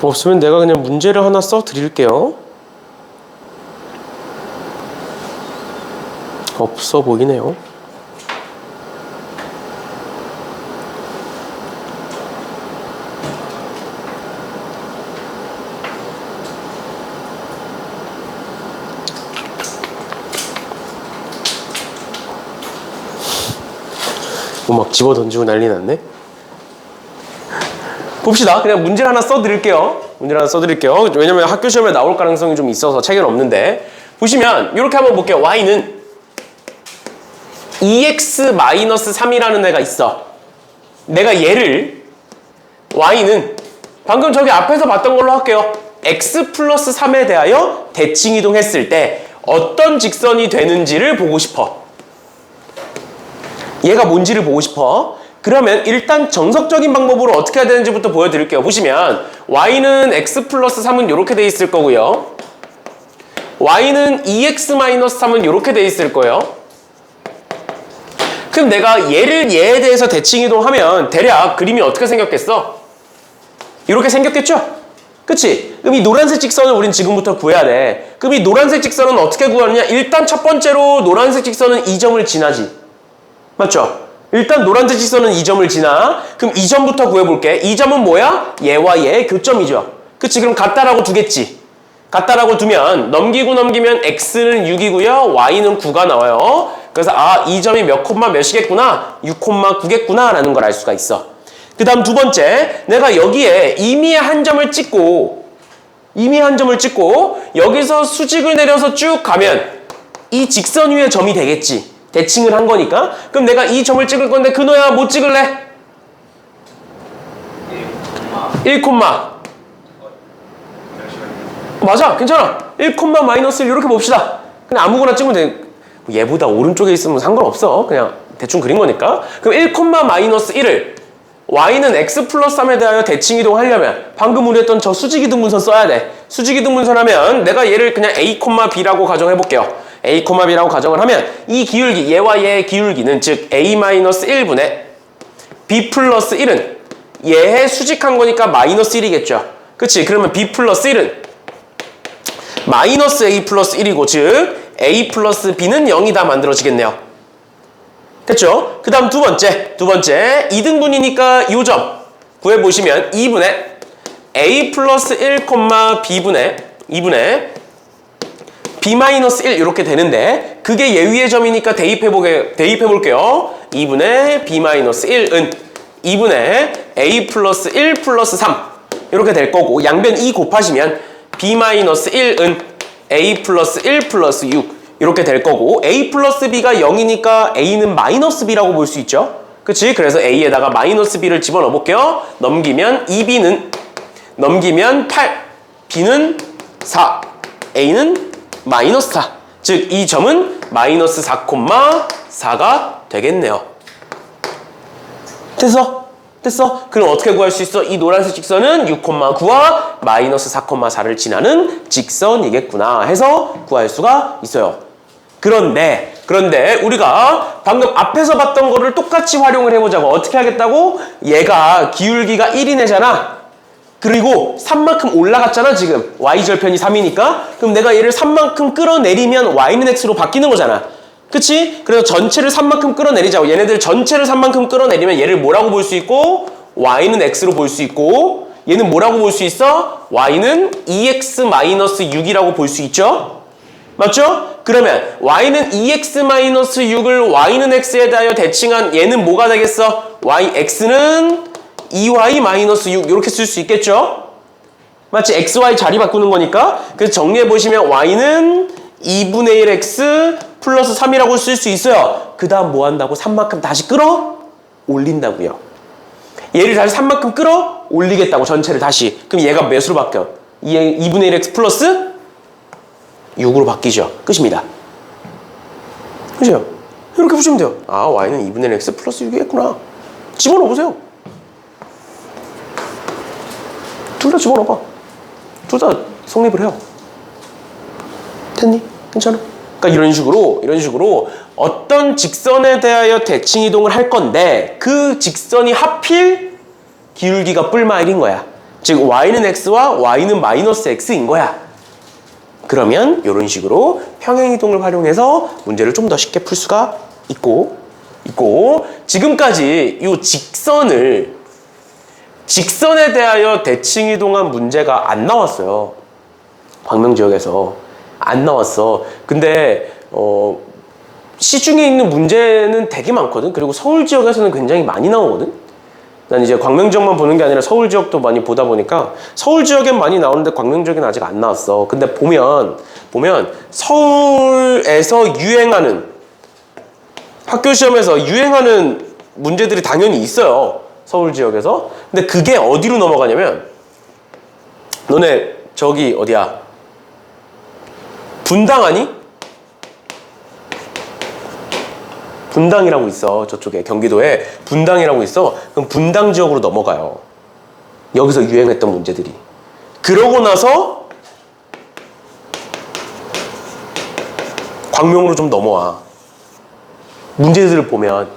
없으면 내가 그냥 문제를 하나 써 드릴게요. 없어 보이네요. 막 집어 던지고 난리 났네. 봅시다. 그냥 문제를 하나 써드릴게요. 왜냐면 학교 시험에 나올 가능성이 좀 있어서 책에는 없는데. 보시면 이렇게 한번 볼게요. y는 2x-3이라는 애가 있어. 내가 얘를 y는 방금 저기 앞에서 봤던 걸로 할게요. x 플러스 3에 대하여 대칭 이동했을 때 어떤 직선이 되는지를 보고 싶어. 얘가 뭔지를 보고 싶어. 그러면 일단 정석적인 방법으로 어떻게 해야 되는지부터 보여드릴게요. 보시면 y는 x 플러스 3은 이렇게 돼 있을 거고요. y는 2x-3은 이렇게 돼 있을 거예요. 그럼 내가 얘에 대해서 대칭 이동하면 대략 그림이 어떻게 생겼겠어? 이렇게 생겼겠죠? 그치? 그럼 이 노란색 직선을 우린 지금부터 구해야 돼. 그럼 이 노란색 직선은 어떻게 구하느냐? 일단 첫 번째로 노란색 직선은 이 점을 지나지. 맞죠? 일단 노란색 직선은 이 점을 지나. 그럼 이 점부터 구해볼게. 이 점은 뭐야? 얘와 얘의 교점이죠. 그치? 그럼 같다라고 두겠지. 같다라고 두면 넘기고 넘기면 x는 6이고요. y는 9가 나와요. 그래서 이 점이 몇 콤마 몇이겠구나? 6,9겠구나 라는 걸 알 수가 있어. 그 다음 두 번째, 내가 여기에 임의의 한 점을 찍고 여기서 수직을 내려서 쭉 가면 이 직선 위에 점이 되겠지. 대칭을 한 거니까. 그럼 내가 이 점을 찍을 건데 근호야 못 찍을래? 1, 잠시만요. 맞아, 괜찮아. 1, 마이너스 1 이렇게 봅시다. 그냥 아무거나 찍으면 돼. 얘보다 오른쪽에 있으면 상관없어. 그냥 대충 그린 거니까. 그럼 1, 마이너스 1을 y는 x 플러스 3에 대하여 대칭 이동하려면 방금 우리 했던 저 수직이동분선 써야 돼. 수직이동분선 하면 내가 얘를 그냥 a, b라고 가정해 볼게요. a, b라고 가정을 하면 이 기울기, 얘와 얘의 기울기는 즉 a-1분의 b 플러스 1은 얘의 수직한 거니까 마이너스 1이겠죠. 그치? 그러면 b 플러스 1은 마이너스 a 플러스 1이고 즉 a 플러스 b는 0이다 만들어지겠네요. 됐죠? 그 다음 두 번째 2등분이니까 이 점 구해보시면 2분의 a 플러스 1, b분의 2분의 b 마이너스 1 이렇게 되는데 그게 얘 위의 점이니까 대입해볼게요. 2분의 b 마이너스 1은 2분의 a 플러스 1 플러스 3 이렇게 될 거고 양변 2 곱하시면 b 마이너스 1은 a 플러스 1 플러스 6 이렇게 될 거고 a 플러스 b가 0이니까 a는 마이너스 b라고 볼 수 있죠. 그치? 그래서 a에다가 마이너스 b를 집어넣어 볼게요. 넘기면 2b는 넘기면 8 b는 4 a는 마이너스 4 즉 이 점은 마이너스 4,4가 되겠네요. 됐어? 그럼 어떻게 구할 수 있어? 이 노란색 직선은 6,9와 마이너스 4,4를 지나는 직선이겠구나 해서 구할 수가 있어요. 그런데 우리가 방금 앞에서 봤던 거를 똑같이 활용을 해보자고. 어떻게 하겠다고? 얘가 기울기가 1인 애잖아. 그리고 3만큼 올라갔잖아 지금. y절편이 3이니까. 그럼 내가 얘를 3만큼 끌어내리면 y는 x로 바뀌는 거잖아. 그치? 그래서 전체를 3만큼 끌어내리자고. 얘네들 전체를 3만큼 끌어내리면 얘를 뭐라고 볼 수 있고 y는 x로 볼 수 있고 얘는 뭐라고 볼 수 있어? y는 2x-6이라고 볼 수 있죠? 맞죠? 그러면 y는 2x-6을 y는 x에 대하여 대칭한 얘는 뭐가 되겠어? x는 2y-6 이렇게 쓸 수 있겠죠? 마치 xy 자리 바꾸는 거니까. 그래서 정리해보시면 y는 2분의 1x 플러스 3이라고 쓸 수 있어요. 그 다음 뭐 한다고? 3만큼 다시 끌어 올린다고요. 얘를 다시 3만큼 끌어 올리겠다고 전체를 다시. 그럼 얘가 몇으로 바뀌어? 2분의 1x 플러스 6으로 바뀌죠. 끝입니다. 그죠? 이렇게 보시면 돼요. 아, y는 2분의 1 x 플러스 6이겠구나. 집어넣어 보세요. 둘 다 집어넣어봐. 둘 다 성립을 해요. 됐니? 괜찮아? 그러니까 이런 식으로 어떤 직선에 대하여 대칭 이동을 할 건데 그 직선이 하필 기울기가 뿔마 1인 거야. 즉 y는 x와 y는 마이너스 x인 거야. 그러면 이런 식으로 평행이동을 활용해서 문제를 좀 더 쉽게 풀 수가 있고 지금까지 이 직선에 대하여 대칭 이동한 문제가 안 나왔어요. 광명지역에서 안 나왔어. 근데 시중에 있는 문제는 되게 많거든. 그리고 서울 지역에서는 굉장히 많이 나오거든. 난 이제 광명 지역만 보는 게 아니라 서울 지역도 많이 보다 보니까 서울 지역엔 많이 나오는데 광명 지역은 아직 안 나왔어. 근데 보면 서울에서 유행하는 학교 시험에서 유행하는 문제들이 당연히 있어요. 서울 지역에서. 근데 그게 어디로 넘어가냐면 너네 저기 어디야? 분당 아니? 분당이라고 있어. 저쪽에 경기도에 분당이라고 있어. 그럼 분당 지역으로 넘어가요. 여기서 유행했던 문제들이. 그러고 나서 광명으로 좀 넘어와. 문제들을 보면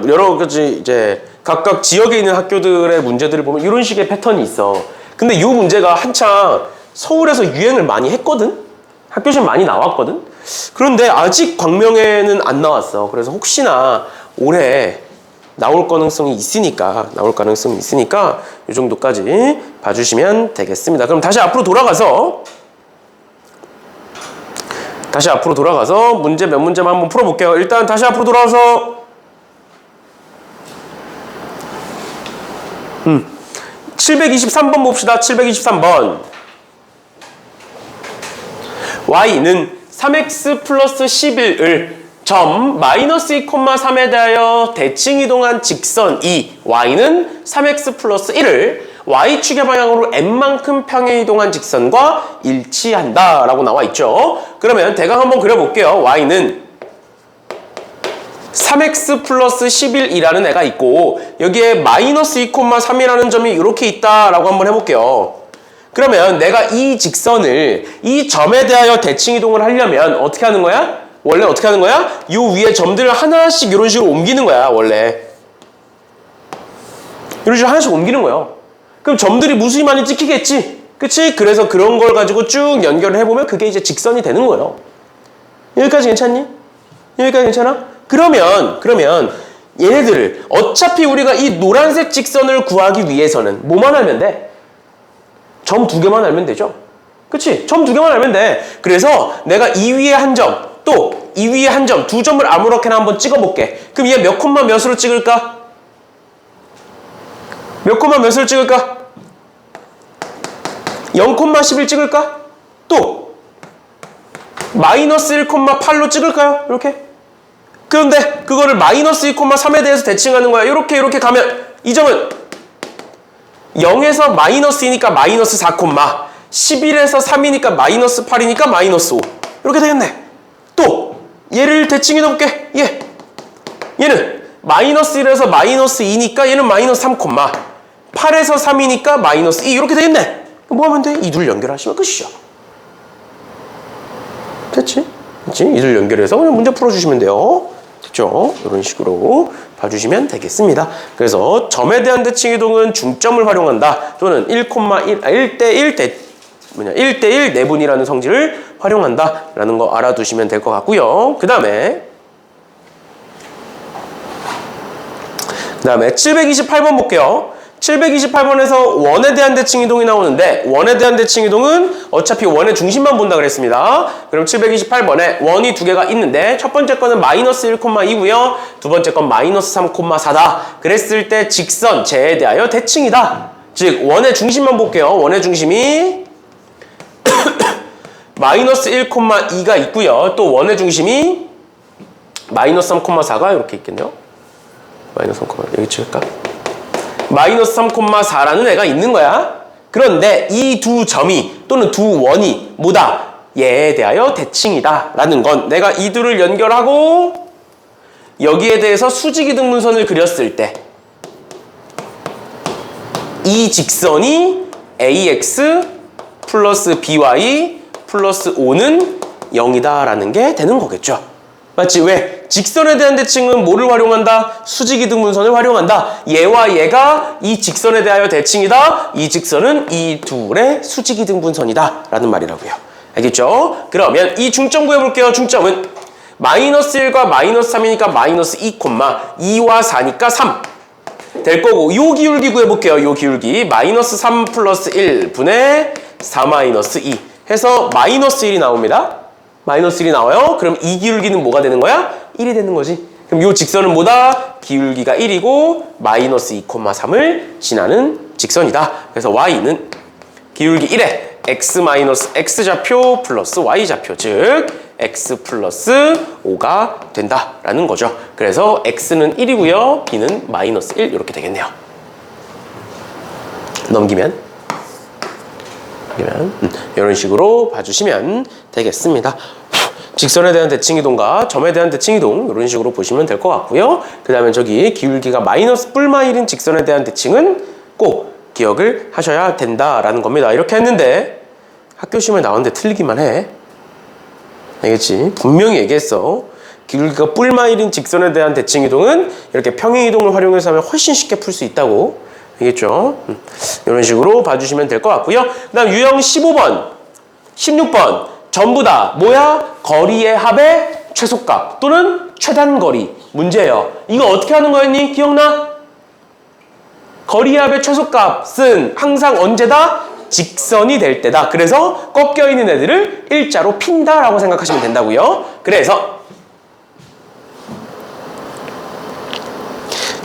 여러 가지 이제 각각 지역에 있는 학교들의 문제들을 보면 이런 식의 패턴이 있어. 근데 이 문제가 한창 서울에서 유행을 많이 했거든. 학교 시험 많이 나왔거든. 그런데 아직 광명에는 안 나왔어. 그래서 혹시나 올해 나올 가능성이 있으니까 이 정도까지 봐주시면 되겠습니다. 그럼 다시 앞으로 돌아가서 문제 몇 문제만 한번 풀어볼게요. 일단 다시 앞으로 돌아와서 723번 봅시다. 723번. y는 3x 플러스 11을 점 마이너스 2,3에 대하여 대칭 이동한 직선 y는 3x 플러스 1을 y축의 방향으로 n만큼 평행 이동한 직선과 일치한다 라고 나와 있죠. 그러면 대강 한번 그려볼게요. y는 3x 플러스 11이라는 애가 있고 여기에 마이너스 2,3이라는 점이 이렇게 있다라고 한번 해볼게요. 그러면 내가 이 직선을 이 점에 대하여 대칭 이동을 하려면 어떻게 하는 거야? 원래 어떻게 하는 거야? 요 위에 점들을 하나씩 이런 식으로 옮기는 거야 원래. 이런 식으로 하나씩 옮기는 거예요. 그럼 점들이 무수히 많이 찍히겠지? 그치? 그래서 그런 걸 가지고 쭉 연결을 해보면 그게 이제 직선이 되는 거예요. 여기까지 괜찮니? 여기까지 괜찮아? 그러면 얘네들을 어차피 우리가 이 노란색 직선을 구하기 위해서는 뭐만 알면 돼? 점 2개만 알면 되죠? 그치? 점 2개만 알면 돼. 그래서 내가 이 위에 한 점, 또 이 위에 한 점, 두 점을 아무렇게나 한번 찍어볼게. 그럼 얘 몇 콤마 몇으로 찍을까? 몇 콤마 몇으로 찍을까? 0,11 찍을까? 또 마이너스 1,8로 찍을까요? 이렇게? 그런데 그거를 마이너스 2,3에 대해서 대칭하는 거야. 이렇게 가면 이 점은 0에서 마이너스 2니까 마이너스 4, 11에서 3이니까 마이너스 8이니까 마이너스 5 이렇게 되겠네. 또 얘를 대칭해 놓을게. 얘는 마이너스 1에서 마이너스 2니까 얘는 마이너스 3, 8에서 3이니까 마이너스 2 이렇게 되겠네. 뭐 하면 돼? 이 둘 연결하시면 끝이죠. 됐지? 그치? 이 둘 연결해서 그냥 문제 풀어주시면 돼요. 됐죠? 이런 식으로 봐주시면 되겠습니다. 그래서 점에 대한 대칭 이동은 중점을 활용한다. 또는 1대1 내분이라는 성질을 활용한다. 라는 거 알아두시면 될 것 같고요. 그 다음에 728번 볼게요. 728번에서 원에 대한 대칭 이동이 나오는데 원에 대한 대칭 이동은 어차피 원의 중심만 본다 그랬습니다. 그럼 728번에 원이 두 개가 있는데 첫 번째 거는 마이너스 1,2고요. 두 번째 건 마이너스 3,4다. 그랬을 때 직선 제에 대하여 대칭이다. 즉 원의 중심만 볼게요. 원의 중심이 마이너스 1,2가 있고요. 또 원의 중심이 마이너스 3,4가 이렇게 있겠네요. 마이너스 3, 여기 찍을까? 마이너스 3,4라는 애가 있는 거야. 그런데 이 두 점이 또는 두 원이 뭐다? 얘에 대하여 대칭이다 라는 건 내가 이 둘을 연결하고 여기에 대해서 수직이등분선을 그렸을 때 이 직선이 ax 플러스 by 플러스 5는 0이다 라는 게 되는 거겠죠. 맞지? 왜? 직선에 대한 대칭은 뭐를 활용한다? 수직이등분선을 활용한다. 얘와 얘가 이 직선에 대하여 대칭이다. 이 직선은 이 둘의 수직이등분선이다 라는 말이라고요. 알겠죠? 그러면 이 중점 구해볼게요. 중점은 마이너스 1과 마이너스 3이니까 마이너스 2, 2와 4니까 3 될 거고 요 기울기 구해볼게요. 요 기울기 마이너스 3 플러스 1 분의 4 마이너스 2 해서 마이너스 1이 나옵니다. 마이너스 1이 나와요. 그럼 이 기울기는 뭐가 되는 거야? 1이 되는 거지. 그럼 이 직선은 뭐다? 기울기가 1이고 마이너스 2,3을 지나는 직선이다. 그래서 y는 기울기 1에 x 마이너스 x좌표 플러스 y좌표 즉 x 플러스 5가 된다라는 거죠. 그래서 x는 1이고요. b는 마이너스 1 이렇게 되겠네요. 넘기면 이런 식으로 봐주시면 되겠습니다. 직선에 대한 대칭 이동과 점에 대한 대칭 이동 이런 식으로 보시면 될 것 같고요. 그 다음에 저기 기울기가 마이너스 뿔마 1인 직선에 대한 대칭은 꼭 기억을 하셔야 된다라는 겁니다. 이렇게 했는데 학교 시험에 나왔는데 틀리기만 해. 알겠지? 분명히 얘기했어. 기울기가 뿔마 1인 직선에 대한 대칭 이동은 이렇게 평행 이동을 활용해서 하면 훨씬 쉽게 풀 수 있다고. 알겠죠? 이런 식으로 봐주시면 될 것 같고요. 그 다음 유형 15번, 16번 전부 다 뭐야? 거리의 합의 최소값 또는 최단거리 문제예요. 이거 어떻게 하는 거였니? 기억나? 거리의 합의 최소값은 항상 언제다? 직선이 될 때다. 그래서 꺾여 있는 애들을 일자로 핀다라고 생각하시면 된다고요. 그래서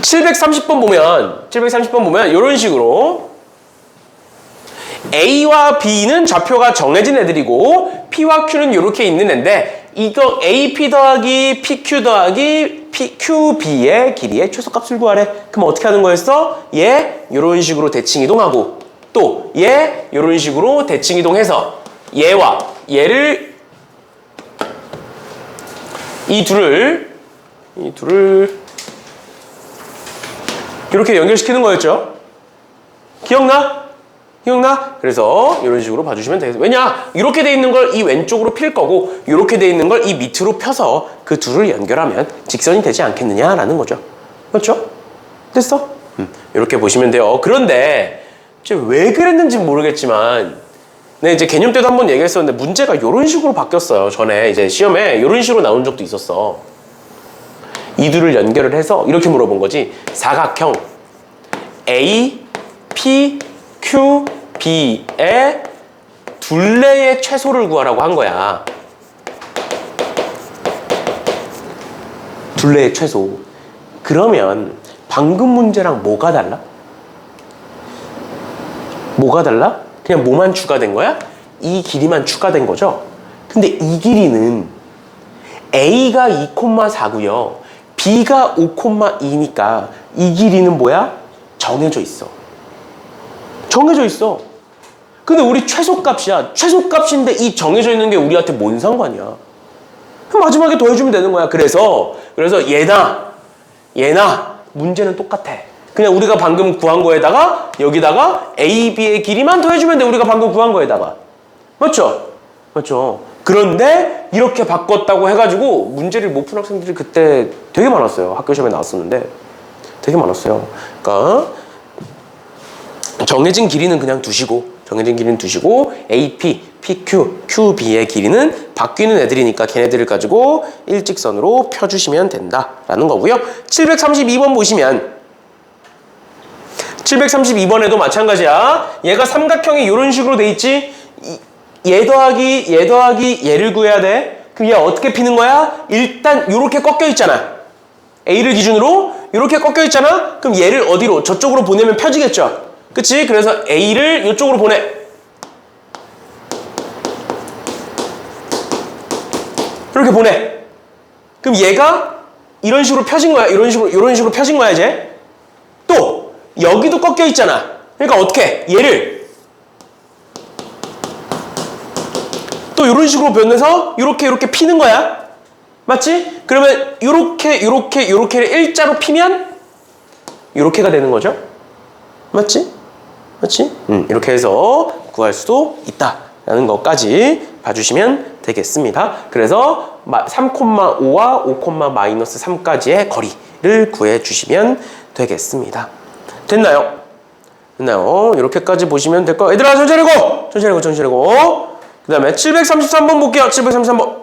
730번 보면 이런 식으로 A와 B는 좌표가 정해진 애들이고 P와 Q는 이렇게 있는 애인데 이거 AP 더하기 PQ 더하기 PQB의 길이의 최소값을 구하래. 그럼 어떻게 하는 거였어? 얘 이런 식으로 대칭 이동하고 또 얘 이런 식으로 대칭 이동해서 얘와 얘를 이 둘을 이렇게 연결시키는 거였죠. 기억나? 그래서 이런 식으로 봐주시면 되겠어요. 왜냐? 이렇게 돼 있는 걸 이 왼쪽으로 필 거고 이렇게 돼 있는 걸 이 밑으로 펴서 그 둘을 연결하면 직선이 되지 않겠느냐라는 거죠. 맞죠? 됐어? 이렇게 보시면 돼요. 그런데 왜 그랬는지 모르겠지만 네, 이제 개념 때도 한번 얘기했었는데 문제가 이런 식으로 바뀌었어요. 전에 이제 시험에 이런 식으로 나온 적도 있었어. 이 둘을 연결을 해서 이렇게 물어본 거지. 사각형 A, P, Q, B의 둘레의 최소를 구하라고 한 거야. 둘레의 최소. 그러면 방금 문제랑 뭐가 달라? 그냥 뭐만 추가된 거야? 이 길이만 추가된 거죠? 근데 이 길이는 A가 2,4고요. B가 5,2니까 이 길이는 뭐야? 정해져 있어. 근데 우리 최소값이야. 최소값인데 이 정해져 있는 게 우리한테 뭔 상관이야? 마지막에 더해주면 되는 거야. 그래서 얘나 문제는 똑같아. 그냥 우리가 방금 구한 거에다가 여기다가 A, B의 길이만 더해주면 돼. 우리가 방금 구한 거에다가. 맞죠? 그런데 이렇게 바꿨다고 해가지고 문제를 못 푼 학생들이 그때 되게 많았어요. 학교 시험에 나왔었는데 되게 많았어요. 그러니까 정해진 길이는 그냥 두시고 AP, PQ, QB의 길이는 바뀌는 애들이니까 걔네들을 가지고 일직선으로 펴주시면 된다라는 거고요. 732번 보시면 732번에도 마찬가지야. 얘가 삼각형이 이런 식으로 돼 있지. 얘 더하기 얘를 구해야 돼. 그럼 얘 어떻게 피는 거야? 일단 이렇게 꺾여 있잖아. A를 기준으로 이렇게 꺾여 있잖아. 그럼 얘를 어디로? 저쪽으로 보내면 펴지겠죠. 그치? 그래서 A를 이쪽으로 보내. 이렇게 보내. 그럼 얘가 이런 식으로 펴진 거야. 이런 식으로 펴진 거야, 이제. 또 여기도 꺾여 있잖아. 그러니까 어떻게? 얘를 또 이런 식으로 변해서 이렇게 피는 거야. 맞지? 그러면 이렇게를 일자로 피면 이렇게가 되는 거죠. 맞지? 이렇게 해서 구할 수도 있다라는 것까지 봐주시면 되겠습니다. 그래서 3,5와 5,-3까지의 거리를 구해주시면 되겠습니다. 됐나요? 이렇게까지 보시면 될 거. 얘들아, 천천히 고! 그 다음에 733번 볼게요. 733번.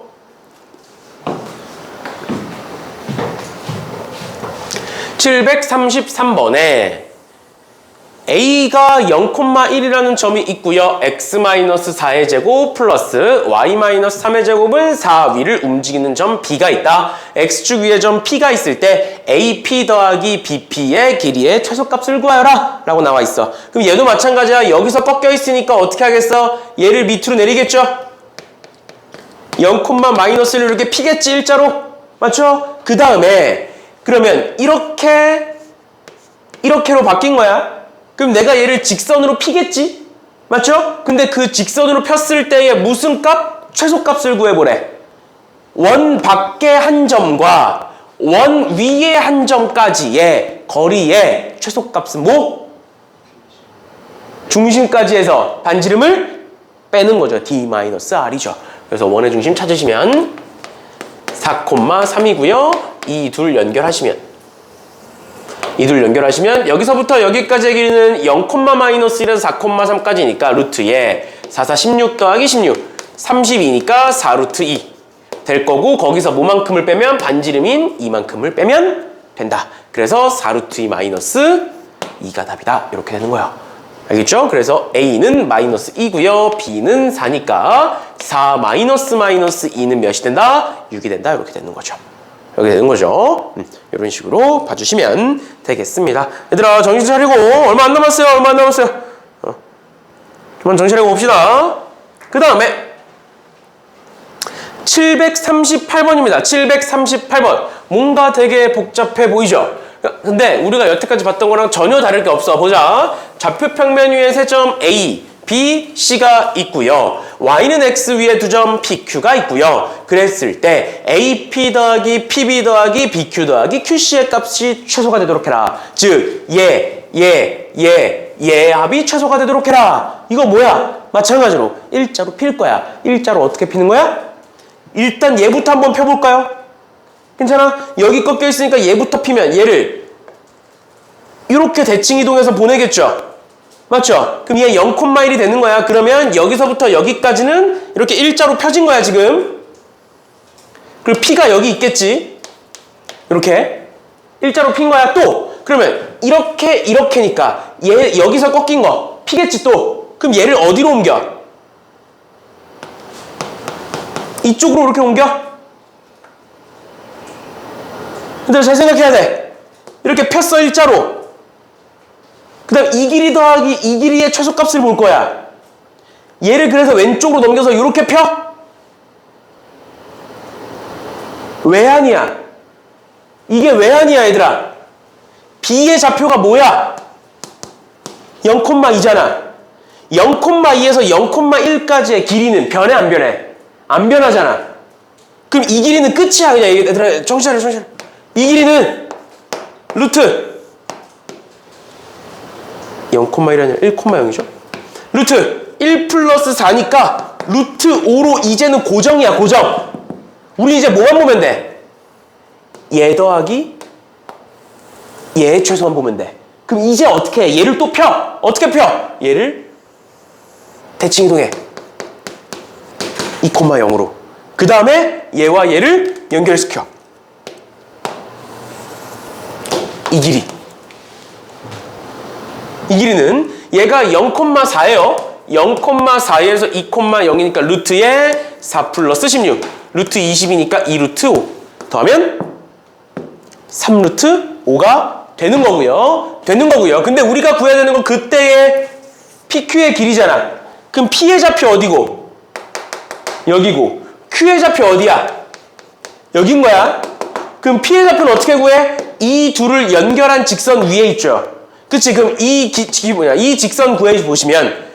733번에 A가 0,1이라는 점이 있고요. x-4의 제곱 플러스 y-3의 제곱은 4 위를 움직이는 점 B가 있다. x축 위에 점 P가 있을 때 AP 더하기 BP의 길이의 최소값을 구하여라 라고 나와 있어. 그럼 얘도 마찬가지야. 여기서 꺾여 있으니까 어떻게 하겠어? 얘를 밑으로 내리겠죠? 0,-를 이렇게 피겠지, 일자로. 맞죠? 그 다음에 그러면 이렇게로 바뀐 거야. 그럼 내가 얘를 직선으로 피겠지? 맞죠? 근데 그 직선으로 폈을 때의 무슨 값? 최소값을 구해보래. 원 밖의 한 점과 원 위의 한 점까지의 거리의 최소값은 뭐? 중심까지 해서 반지름을 빼는 거죠. D-R이죠. 그래서 원의 중심 찾으시면 4,3이고요. 이 둘 연결하시면 여기서부터 여기까지의 길이는 0,-1에서 4,3까지니까 루트에 4, 4, 16 더하기 16 32니까 4루트 2 될 거고, 거기서 뭐만큼을 빼면 반지름인 이만큼을 빼면 된다. 그래서 4루트 2 마이너스 2가 답이다. 이렇게 되는 거예요. 알겠죠? 그래서 A는 마이너스 2고요. B는 4니까 4 마이너스 2는 몇이 된다? 6이 된다. 이렇게 되는 거죠. 이렇게 되는 거죠. 이런 식으로 봐주시면 되겠습니다. 얘들아 정신 차리고 얼마 안 남았어요. 얼마 안 남았어요. 좀만 정신 차리고 봅시다. 그 다음에 738번입니다. 738번. 뭔가 되게 복잡해 보이죠? 근데 우리가 여태까지 봤던 거랑 전혀 다를 게 없어. 보자. 좌표 평면 위에 세 점 A, B, C가 있고요. Y는 X 위에 두 점 PQ가 있고요. 그랬을 때 AP 더하기 PB 더하기 BQ 더하기 QC의 값이 최소가 되도록 해라. 즉, 얘 합이 최소가 되도록 해라. 이거 뭐야? 마찬가지로 일자로 필 거야. 일자로 어떻게 피는 거야? 일단 얘부터 한번 펴볼까요? 괜찮아? 여기 꺾여 있으니까 얘부터 피면 얘를 이렇게 대칭 이동해서 보내겠죠? 맞죠? 그럼 얘 0,1이 되는 거야. 그러면 여기서부터 여기까지는 이렇게 일자로 펴진 거야 지금. 그리고 P가 여기 있겠지? 이렇게 일자로 핀 거야. 또 그러면 이렇게니까 얘 여기서 꺾인 거 P겠지 또. 그럼 얘를 어디로 옮겨? 이쪽으로 이렇게 옮겨? 근데 잘 생각해야 돼. 이렇게 폈어 일자로. 그 다음 이 길이 더하기 이 길이의 최소값을 볼 거야. 얘를 그래서 왼쪽으로 넘겨서 이렇게 펴? 외환이야. 이게 외환이야 얘들아. B의 좌표가 뭐야? 0,2잖아. 0,2에서 0,1까지의 길이는 변해 안 변해? 안 변하잖아. 그럼 이 길이는 끝이야. 그냥 얘들아 정신 차려 정신 차려. 이 길이는 루트 0,1이 아니라 1,0이죠. 루트 1 플러스 4니까 루트 5로 이제는 고정이야 고정. 우리 이제 뭐만 보면 돼? 얘 더하기 얘의 최소만 보면 돼. 그럼 이제 어떻게 해? 얘를 또 펴. 어떻게 펴? 얘를 대칭 이동해. 2,0으로. 그 다음에 얘와 얘를 연결시켜. 이 길이. 이 길이는 얘가 0,4예요. 0,4에서 2,0이니까 루트에 4 플러스 16. 루트 20이니까 2루트 5. 더하면 3루트 5가 되는 거고요. 근데 우리가 구해야 되는 건 그때의 PQ의 길이잖아. 그럼 P의 좌표 어디고? 여기고. Q의 좌표 어디야? 여긴 거야. 그럼 P의 좌표는 어떻게 구해? 이 둘을 연결한 직선 위에 있죠. 그치? 그럼 이 직선 구해보시면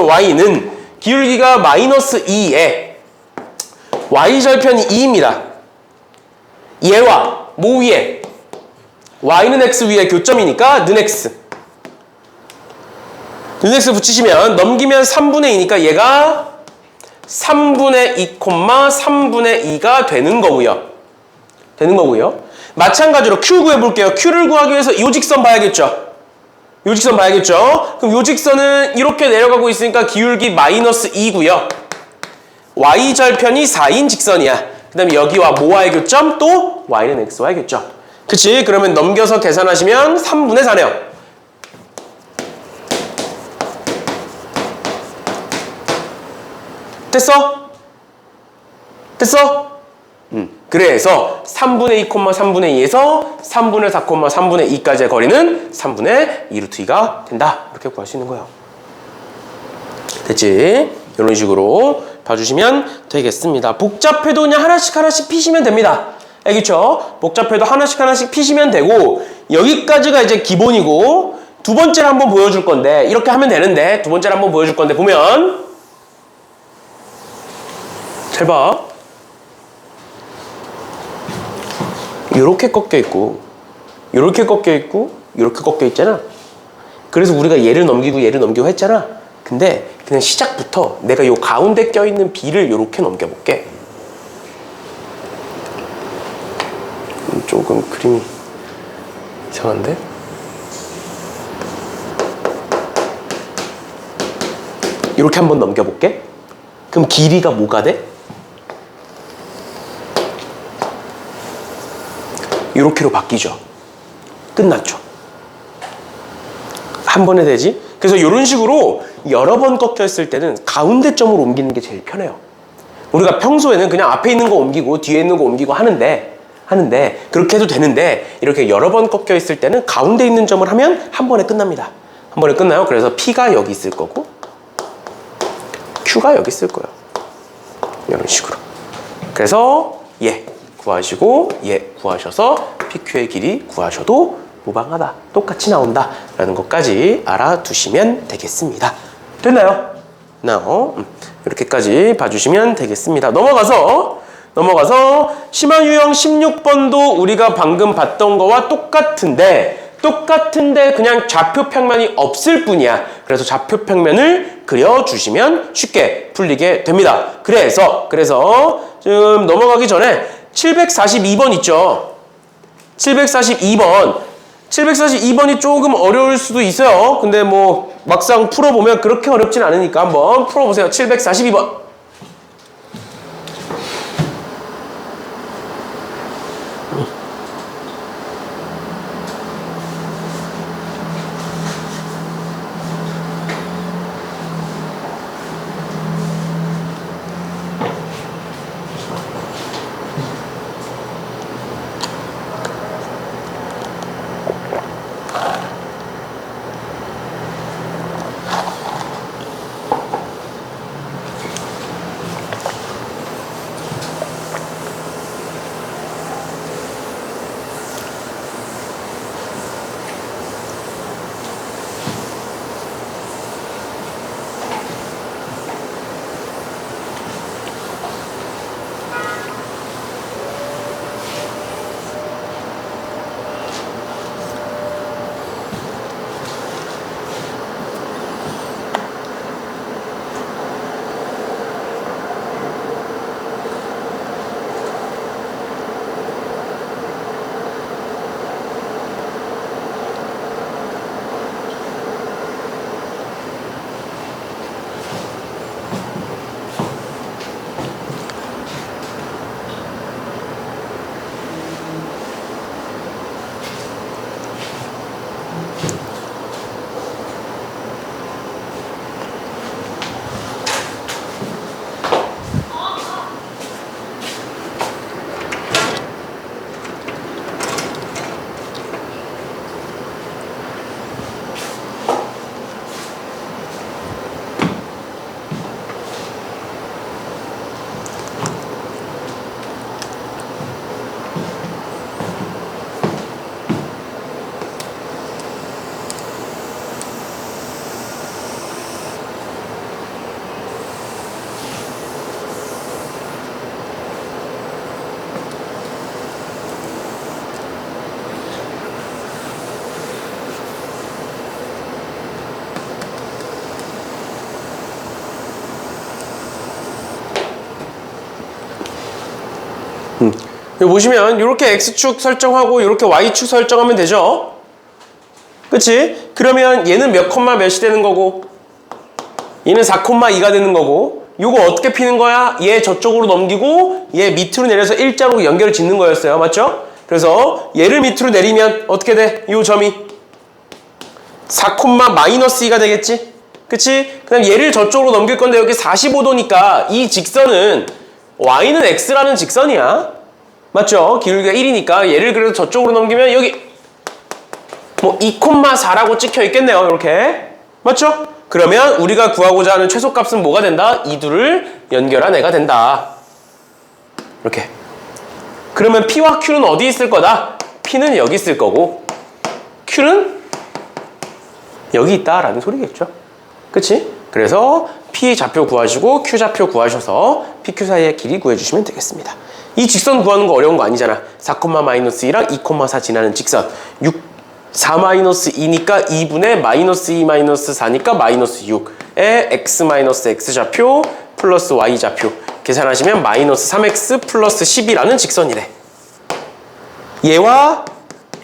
Y는 기울기가 마이너스 2에 Y절편이 2입니다. 얘와 뭐 위에? Y는 X 위에 교점이니까 는 X. 는 X 붙이시면 넘기면 3분의 2니까 얘가 3분의 2, 3분의 2가 되는 거고요. 마찬가지로 Q 구해볼게요. Q를 구하기 위해서 이 직선 봐야겠죠. 그럼 이 직선은 이렇게 내려가고 있으니까 기울기 마이너스 2고요. Y절편이 4인 직선이야. 그 다음에 여기와 뭐와의 교점? 또 Y는 X와의 교점. 그치? 그러면 넘겨서 계산하시면 3분의 4네요. 됐어? 그래서 3분의 2, 3분의 2에서 3분의 4, 3분의 2까지의 거리는 3분의 2루트 2가 된다. 이렇게 구할 수 있는 거예요. 됐지? 이런 식으로 봐주시면 되겠습니다. 복잡해도 그냥 하나씩 피시면 됩니다. 알겠죠? 복잡해도 하나씩 피시면 되고, 여기까지가 이제 기본이고, 두 번째를 한번 보여줄 건데, 이렇게 하면 되는데, 두 번째를 한번 보여줄 건데, 보면, 잘 봐. 요렇게 꺾여 있고, 요렇게 꺾여 있고, 요렇게 꺾여 있잖아. 그래서 우리가 얘를 넘기고 했잖아. 근데 그냥 시작부터 내가 요 가운데 껴있는 B를 요렇게 넘겨볼게. 조금 그림이 이상한데? 이렇게 한번 넘겨볼게. 그럼 길이가 뭐가 돼? 이렇게로 바뀌죠. 끝났죠. 한 번에 되지? 그래서 이런 식으로 여러 번 꺾여 있을 때는 가운데 점으로 옮기는 게 제일 편해요. 우리가 평소에는 그냥 앞에 있는 거 옮기고 뒤에 있는 거 옮기고 하는데 하는데 그렇게 해도 되는데 이렇게 여러 번 꺾여 있을 때는 가운데 있는 점을 하면 한 번에 끝납니다. 한 번에 끝나요. 그래서 P가 여기 있을 거고 Q가 여기 있을 거예요. 이런 식으로. 그래서 얘 구하시고 얘 구하셔서 PQ의 길이 구하셔도 무방하다. 똑같이 나온다. 라는 것까지 알아두시면 되겠습니다. 됐나요? 이렇게까지 봐주시면 되겠습니다. 넘어가서 심한 유형 16번도 우리가 방금 봤던 거와 똑같은데 그냥 좌표 평면이 없을 뿐이야. 그래서 좌표 평면을 그려주시면 쉽게 풀리게 됩니다. 그래서 좀 넘어가기 전에 742번 있죠. 742번이 조금 어려울 수도 있어요. 근데 뭐 막상 풀어보면 그렇게 어렵진 않으니까 한번 풀어보세요. 742번. 여기 보시면 이렇게 X축 설정하고 이렇게 Y축 설정하면 되죠. 그치? 그러면 얘는 몇 콤마 몇이 되는 거고 얘는 4,2가 되는 거고 요거 어떻게 피는 거야? 얘 저쪽으로 넘기고 얘 밑으로 내려서 일자로 연결을 짓는 거였어요. 맞죠? 그래서 얘를 밑으로 내리면 어떻게 돼? 요 점이 4,-2가 되겠지? 그치? 그다음 얘를 저쪽으로 넘길 건데 여기 45도니까 이 직선은 Y는 X라는 직선이야. 맞죠? 기울기가 1이니까 얘를 그래도 저쪽으로 넘기면 여기 뭐 2,4라고 찍혀 있겠네요. 이렇게. 맞죠? 그러면 우리가 구하고자 하는 최소값은 뭐가 된다? 이 둘을 연결한 애가 된다. 이렇게. 그러면 P와 Q는 어디 있을 거다? P는 여기 있을 거고 Q는 여기 있다라는 소리겠죠. 그치? 그래서 P 좌표 구하시고 Q 좌표 구하셔서 PQ 사이의 길이 구해주시면 되겠습니다. 이 직선 구하는 거 어려운 거 아니잖아. 4,-2랑 2,4 지나는 직선 4-2니까 2분의 -2-4니까 -6에 x-x 좌표 플러스 y 좌표 계산하시면 -3x 플러스 10이라는 직선이래. 얘와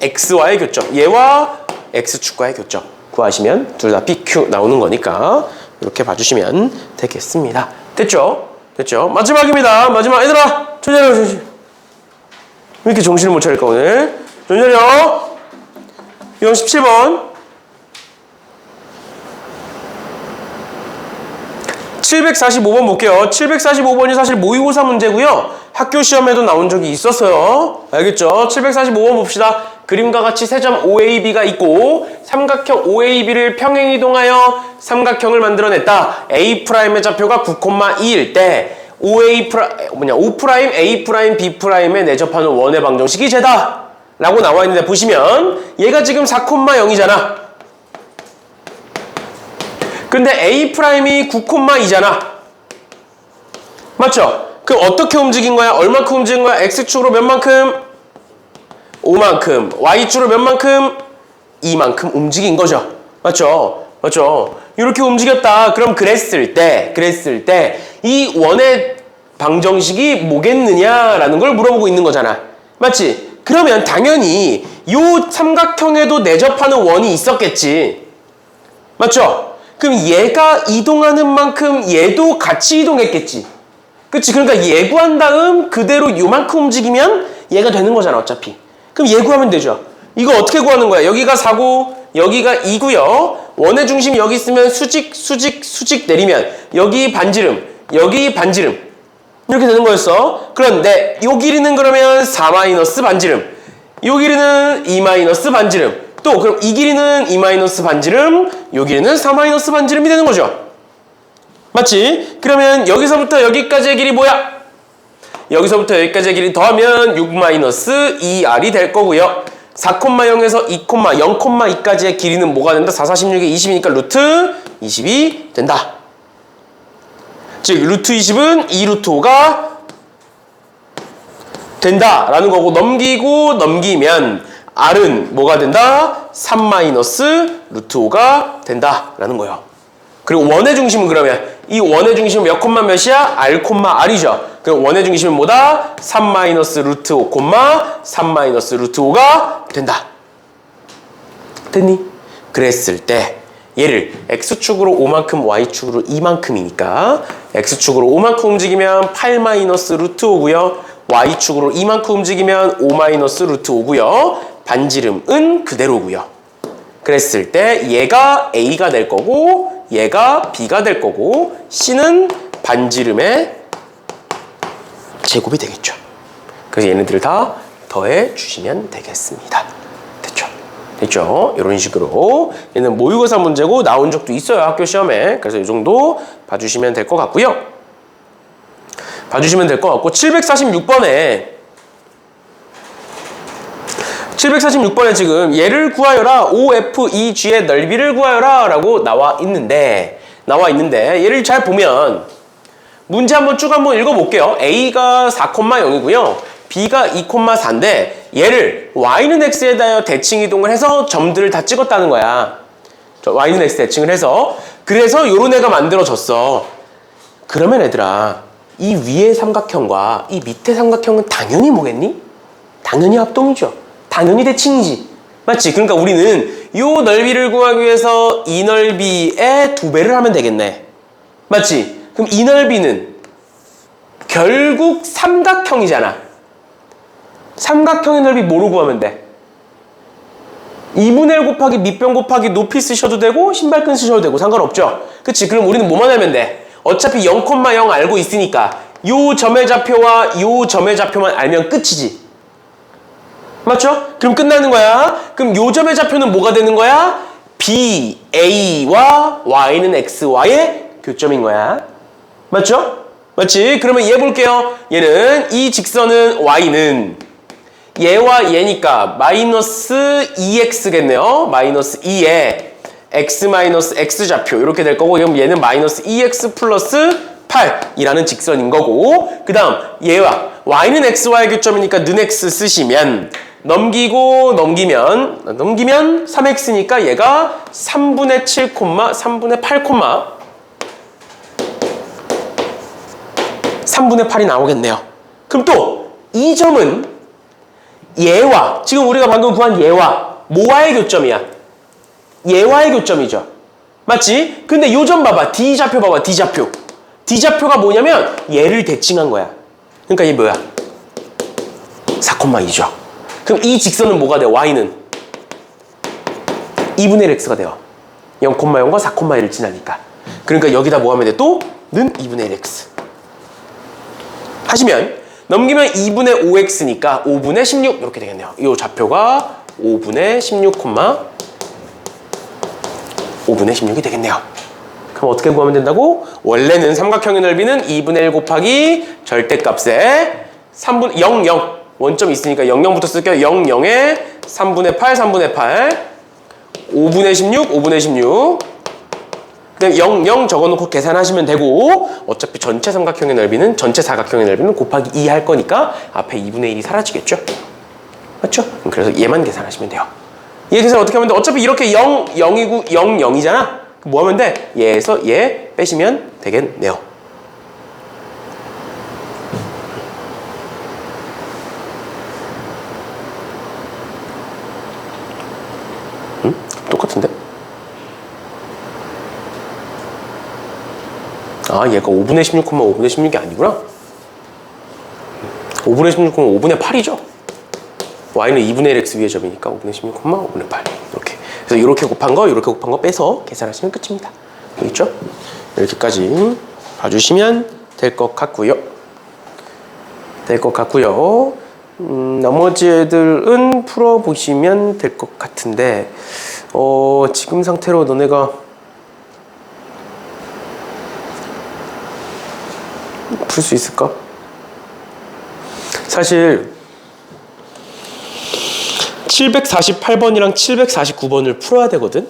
x와의 교점, 얘와 x축과의 교점 구하시면 둘 다 PQ 나오는 거니까 이렇게 봐주시면 되겠습니다. 됐죠? 됐죠? 마지막입니다. 마지막. 얘들아! 정신차려, 정신. 왜 이렇게 정신을 못 차릴까, 오늘? 정신차려! 유형 17번. 745번 볼게요. 745번이 사실 모의고사 문제고요. 학교 시험에도 나온 적이 있었어요. 알겠죠? 745번 봅시다. 그림과 같이 세점 OAB가 있고 삼각형 OAB를 평행이동하여 삼각형을 만들어냈다. A'의 좌표가 9,2일 때 O' A', B'에 내접하는 원의 방정식이 쟤다 라고 나와 있는데 보시면 얘가 지금 4,0이잖아. 근데 A'이 9,2잖아. 맞죠? 그럼 어떻게 움직인 거야? 얼만큼 움직인 거야? X축으로 몇 만큼? 5만큼. Y축으로 몇 만큼? 2만큼 움직인 거죠. 맞죠? 맞죠? 이렇게 움직였다. 그럼 그랬을 때 이 원의 방정식이 뭐겠느냐라는 걸 물어보고 있는 거잖아. 맞지? 그러면 당연히 요 삼각형에도 내접하는 원이 있었겠지. 맞죠? 그럼 얘가 이동하는 만큼 얘도 같이 이동했겠지. 그치? 그러니까 얘 구한 다음 그대로 요만큼 움직이면 얘가 되는 거잖아, 어차피. 그럼 얘 구하면 되죠. 이거 어떻게 구하는 거야? 여기가 4고 여기가 2고요. 원의 중심 여기 있으면 수직 내리면 여기 반지름, 여기 반지름 이렇게 되는 거였어. 그런데 요 길이는 그러면 4 마이너스 반지름, 요 길이는 2 마이너스 반지름, 또 그럼 이 길이는 2 마이너스 반지름, 요 길이는 4 마이너스 반지름이 되는 거죠. 맞지? 그러면 여기서부터 여기까지의 길이 뭐야? 여기서부터 여기까지의 길이 더하면 6 마이너스 2r이 될 거고요. 4,0에서 0,2까지의 길이는 뭐가 된다? 4, 46에 20이니까 루트 20이 된다. 즉 루트 20은 2 루트 5가 된다라는 거고, 넘기면 r은 뭐가 된다? 3 마이너스 루트 5가 된다라는 거예요. 그리고 원의 중심은 그러면 이 원의 중심은 몇 콤마 몇이야? r, r이죠. 그럼 원의 중심은 뭐다? 3 마이너스 루트 5, 3 마이너스 루트 5가 된다. 됐니? 그랬을 때 얘를 x축으로 5만큼, y축으로 2만큼이니까 x축으로 5만큼 움직이면 8 마이너스 루트 5고요. y축으로 2만큼 움직이면 5 마이너스 루트 5고요. 반지름은 그대로고요. 그랬을 때 얘가 a가 될 거고 얘가 b가 될 거고 c는 반지름의 제곱이 되겠죠. 그래서 얘네들을 다 더해 주시면 되겠습니다. 됐죠? 이런 식으로. 얘는 모의고사 문제고 나온 적도 있어요, 학교 시험에. 그래서 이 정도 봐주시면 될 것 같고요. 746번에 지금 얘를 구하여라, OFEG의 넓이를 구하여라 라고 나와 있는데 얘를 잘 보면 문제 한번 쭉 한번 읽어볼게요. A가 4,0이고요. B가 2,4인데 얘를 Y는 X에 대하여 대칭 이동을 해서 점들을 다 찍었다는 거야. Y는 X 대칭을 해서. 그래서 요런 애가 만들어졌어. 그러면 얘들아, 이 위의 삼각형과 이 밑의 삼각형은 당연히 뭐겠니? 당연히 합동이죠. 당연히 대칭이지. 맞지? 그러니까 우리는 요 넓이를 구하기 위해서 이 넓이의 2배를 하면 되겠네. 맞지? 그럼 이 넓이는 결국 삼각형이잖아. 삼각형의 넓이 뭐로 구하면 돼? 2분의 1 곱하기 밑변 곱하기 높이 쓰셔도 되고 신발끈 쓰셔도 되고 상관없죠? 그치? 그럼 우리는 뭐만 하면 돼? 어차피 0,0 알고 있으니까 요 점의 좌표와 요 점의 좌표만 알면 끝이지. 맞죠? 그럼 끝나는 거야. 그럼 요 점의 좌표는 뭐가 되는 거야? B, A와 Y는 X, Y의 교점인 거야. 맞죠? 맞지? 그러면 얘 볼게요. 얘는 이 직선은 Y는 얘와 얘니까 마이너스 2x겠네요. 마이너스 2에 x 마이너스 x 좌표 이렇게 될 거고, 그럼 얘는 마이너스 2x 플러스 8이라는 직선인 거고, 그 다음 얘와 y는 xy 교점이니까 는 x 쓰시면 넘기면 3x니까 얘가 3분의 7, 3분의 8, 3분의 8이 나오겠네요. 그럼 또 이 점은 얘와 지금 우리가 방금 구한 얘와 뭐와의 교점이야? 얘와의 교점이죠. 맞지? 근데 요 점 봐봐. D좌표 봐봐. D좌표. D좌표가 뭐냐면 얘를 대칭한 거야. 그러니까 얘 뭐야? 4,2죠. 그럼 이 직선은 뭐가 돼? Y는 2분의 1 X가 돼요. 0,0과 4,1을 지나니까. 그러니까 여기다 뭐 하면 돼? 또 는 2분의 1 X. 하시면 넘기면 2분의 5x니까 5분의 16 이렇게 되겠네요. 이 좌표가 5분의 16, 5분의 16이 되겠네요. 그럼 어떻게 구하면 된다고? 원래는 삼각형의 넓이는 2분의 1 곱하기 절대값에 3분 0, 0 원점이 있으니까 0, 0부터 쓸게요. 0, 0에 3분의 8, 3분의 8 5분의 16, 5분의 16 그냥 0, 0 적어놓고 계산하시면 되고 어차피 전체 삼각형의 넓이는 전체 사각형의 넓이는 곱하기 2 할 거니까 앞에 2분의 1이 사라지겠죠? 맞죠? 그래서 얘만 계산하시면 돼요. 얘 계산 어떻게 하면 돼? 어차피 이렇게 0, 0이고 0, 0이잖아? 뭐 하면 돼? 얘에서 얘 빼시면 되겠네요. 똑같은데? 아, 얘가 5분의 16, 5분의 16이 아니구나. 5분의 16, 5분의 8이죠. y는 2분의 1x 위의 점이니까 5분의 16, 5분의 8 이렇게. 그래서 이렇게 곱한 거 빼서 계산하시면 끝입니다. 보이죠? 이렇게까지 봐주시면 될 것 같고요. 나머지 애들은 풀어보시면 될 것 같은데 지금 상태로 너네가 풀 수 있을까? 사실 748번이랑 749번을 풀어야 되거든?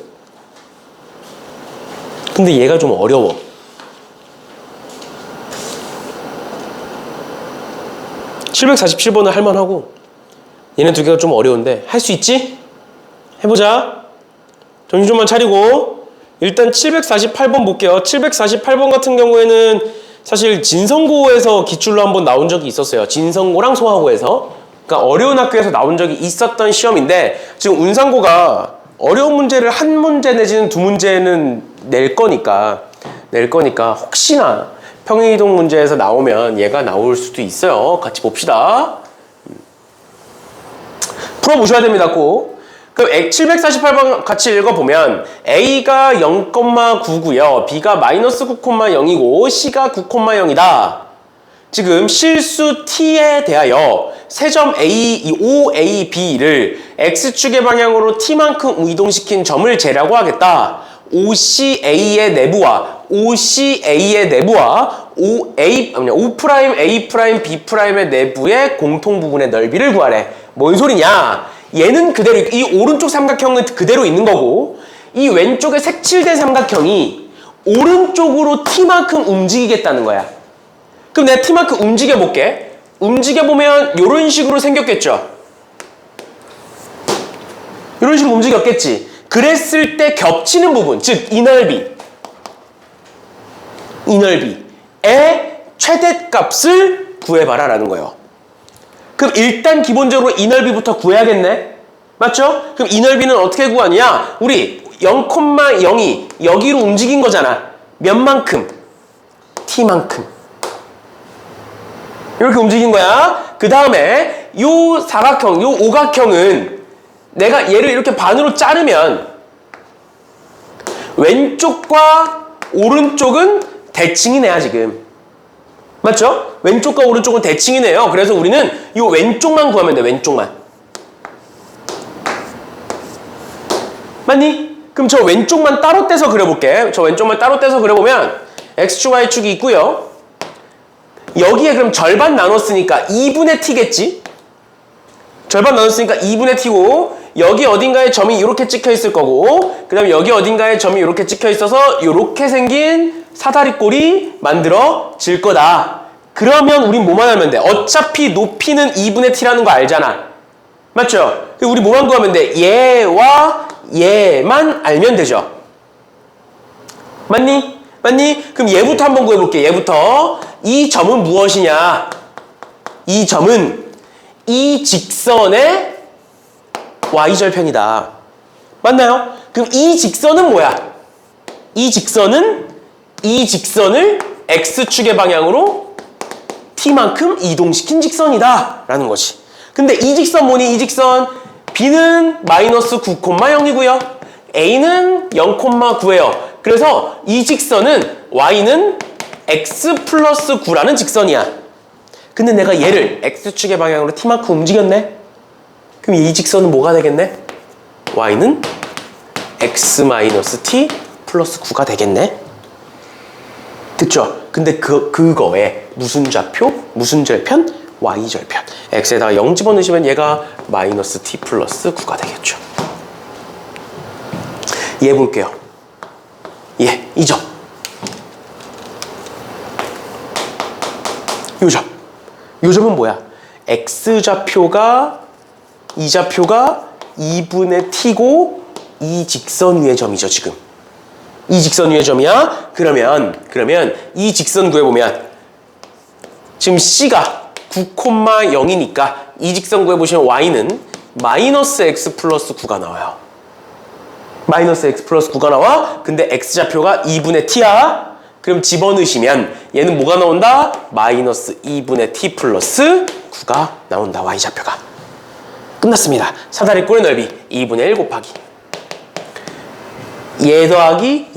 근데 얘가 좀 어려워. (747번은) 할만하고 얘네 두 개가 좀 어려운데 할 수 있지? 해보자. 정신 좀만 차리고 일단 748번 볼게요. 748번 같은 경우에는 사실 진성고에서 기출로 한번 나온 적이 있었어요. 진성고랑 소하고에서. 그러니까 어려운 학교에서 나온 적이 있었던 시험인데 지금 운상고가 어려운 문제를 한 문제 내지는 두 문제는 낼 거니까 혹시나 평행이동 문제에서 나오면 얘가 나올 수도 있어요. 같이 봅시다. 풀어보셔야 됩니다. 꼭. 그럼 748번 같이 읽어보면 A가 0,9고요. B가 마이너스 9,0이고 C가 9,0이다. 지금 실수 T에 대하여 세점 A, 이 OA, B를 X축의 방향으로 T만큼 이동시킨 점을 재라고 하겠다. OCA의 내부와 OCA의 내부와 O'A'B'의 내부의 공통 부분의 넓이를 구하래. 뭔 소리냐? 얘는 그대로 이 오른쪽 삼각형은 그대로 있는 거고 이 왼쪽에 색칠된 삼각형이 오른쪽으로 T만큼 움직이겠다는 거야. 그럼 내가 T만큼 움직여볼게. 움직여보면 이런 식으로 생겼겠죠? 이런 식으로 움직였겠지? 그랬을 때 겹치는 부분, 즉 이 넓이의 최대값을 구해봐라 라는 거예요. 그럼 일단 기본적으로 이 넓이부터 구해야겠네? 맞죠? 그럼 이 넓이는 어떻게 구하냐? 우리 0,0이 여기로 움직인 거잖아. 몇만큼? T만큼. 이렇게 움직인 거야. 그 다음에 요 사각형, 요 오각형은 내가 얘를 이렇게 반으로 자르면 왼쪽과 오른쪽은 대칭이네요, 지금. 맞죠? 왼쪽과 오른쪽은 대칭이네요. 그래서 우리는 이 왼쪽만 구하면 돼, 왼쪽만. 맞니? 그럼 저 왼쪽만 따로 떼서 그려볼게. 저 왼쪽만 따로 떼서 그려보면 X축, Y축이 있고요. 여기에 그럼 절반 나눴으니까 2분의 T겠지? 절반 나눴으니까 2분의 T고 여기 어딘가에 점이 이렇게 찍혀 있을 거고 그 다음에 여기 어딘가에 점이 이렇게 찍혀 있어서 이렇게 생긴 사다리꼴이 만들어질 거다. 그러면 우린 뭐만 하면 돼? 어차피 높이는 2분의 T라는 거 알잖아. 맞죠? 우리 뭐만 구하면 돼? 얘와 얘만 알면 되죠. 맞니? 맞니? 그럼 얘부터 한번 구해볼게. 얘부터. 이 점은 무엇이냐? 이 점은 이 직선의 y절편이다. 맞나요? 그럼 이 직선은 뭐야? 이 직선은 이 직선을 x축의 방향으로 t만큼 이동시킨 직선이다 라는 거지. 근데 이 직선 뭐니? 이 직선 b는 마이너스 9,0이고요 a는 0,9예요. 그래서 이 직선은 y는 x 플러스 9라는 직선이야. 근데 내가 얘를 x축의 방향으로 t만큼 움직였네? 그럼 이 직선은 뭐가 되겠네? y는 x-t 플러스 9가 되겠네? 그쵸? 근데 그거에 무슨 좌표? 무슨 절편? y절편. x에다가 0 집어넣으시면 얘가 마이너스 t 플러스 9가 되겠죠. 얘 볼게요. 이 점. 요 점. 요 점은 뭐야? x좌표가 이 좌표가 2분의 t고 이 직선 위의 점이죠, 지금. 이 직선 위의 점이야? 그러면 이 직선 구해보면 지금 c가 9,0이니까 이 직선 구해보시면 y는 마이너스 x 플러스 9가 나와요. 마이너스 x 플러스 9가 나와. 근데 x좌표가 2분의 t야. 그럼 집어넣으시면 얘는 뭐가 나온다? 마이너스 2분의 t 플러스 9가 나온다. y좌표가. 끝났습니다. 사다리 꼴의 넓이 2분의 1 곱하기 얘 더하기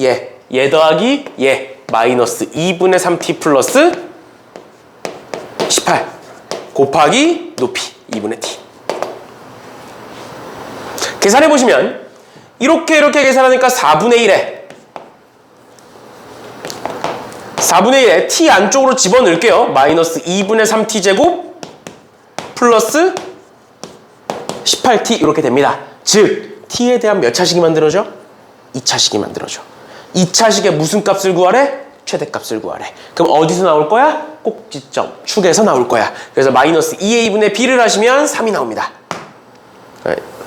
얘 더하기 얘 마이너스 2분의 3t 플러스 18 곱하기 높이 2분의 t. 계산해보시면 이렇게 계산하니까 4분의 1에 t 안쪽으로 집어넣을게요. 마이너스 2분의 3t 제곱 플러스 18t 이렇게 됩니다. 즉 t에 대한 몇 차식이 만들어져? 2차식이 만들어져. 2차식에 무슨 값을 구하래? 최대값을 구하래. 그럼 어디서 나올 거야? 꼭지점 축에서 나올 거야. 그래서 마이너스 2a분의 b를 하시면 3이 나옵니다.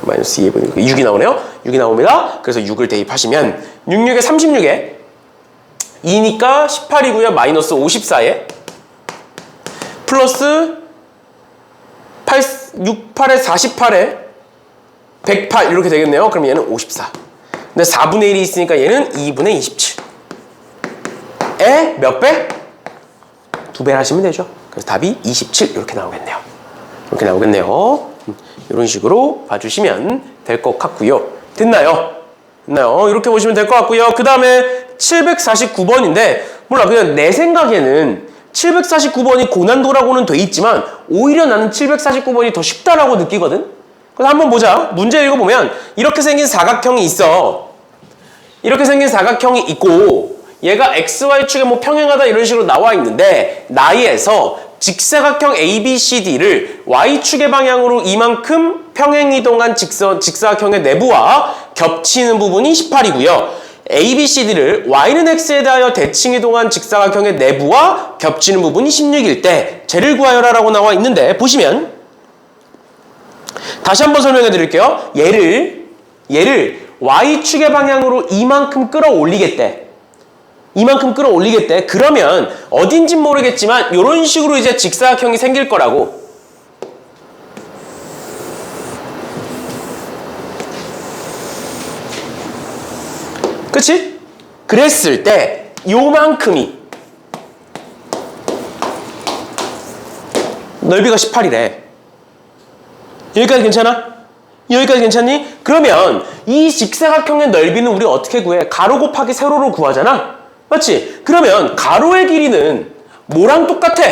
마이너스 2a분의 6이 나오네요. 6이 나옵니다. 그래서 6을 대입하시면 66에 36에 2니까 18이고요. 마이너스 54에 플러스 68에 48에 108 이렇게 되겠네요. 그럼 얘는 54. 근데 4분의 1이 있으니까 얘는 2분의 27에 몇 배? 2배를 하시면 되죠. 그래서 답이 27 이렇게 나오겠네요. 이렇게 나오겠네요. 이런 식으로 봐주시면 될 것 같고요. 됐나요? 이렇게 보시면 될 것 같고요. 그 다음에 749번인데 몰라, 그냥 내 생각에는 749번이 고난도라고는 돼 있지만 오히려 나는 749번이 더 쉽다라고 느끼거든. 그래서 한번 보자. 문제 읽어보면 이렇게 생긴 사각형이 있어. 이렇게 생긴 사각형이 있고 얘가 XY축에 뭐 평행하다 이런 식으로 나와 있는데 나이에서 직사각형 ABCD를 Y축의 방향으로 이만큼 평행이동한 직사각형의 내부와 겹치는 부분이 18이고요. ABCD를 Y는 X에 대하여 대칭이동한 직사각형의 내부와 겹치는 부분이 16일 때 쟤를 구하여라 라고 나와 있는데 보시면 다시 한번 설명해 드릴게요. 얘를 Y축의 방향으로 이만큼 끌어올리겠대. 그러면 어딘진 모르겠지만 이런 식으로 이제 직사각형이 생길 거라고. 그치? 그랬을 때 요만큼이 넓이가 18이래. 여기까지 괜찮아? 여기까지 괜찮니? 그러면 이 직사각형의 넓이는 우리 어떻게 구해? 가로 곱하기 세로로 구하잖아? 맞지? 그러면 가로의 길이는 뭐랑 똑같아?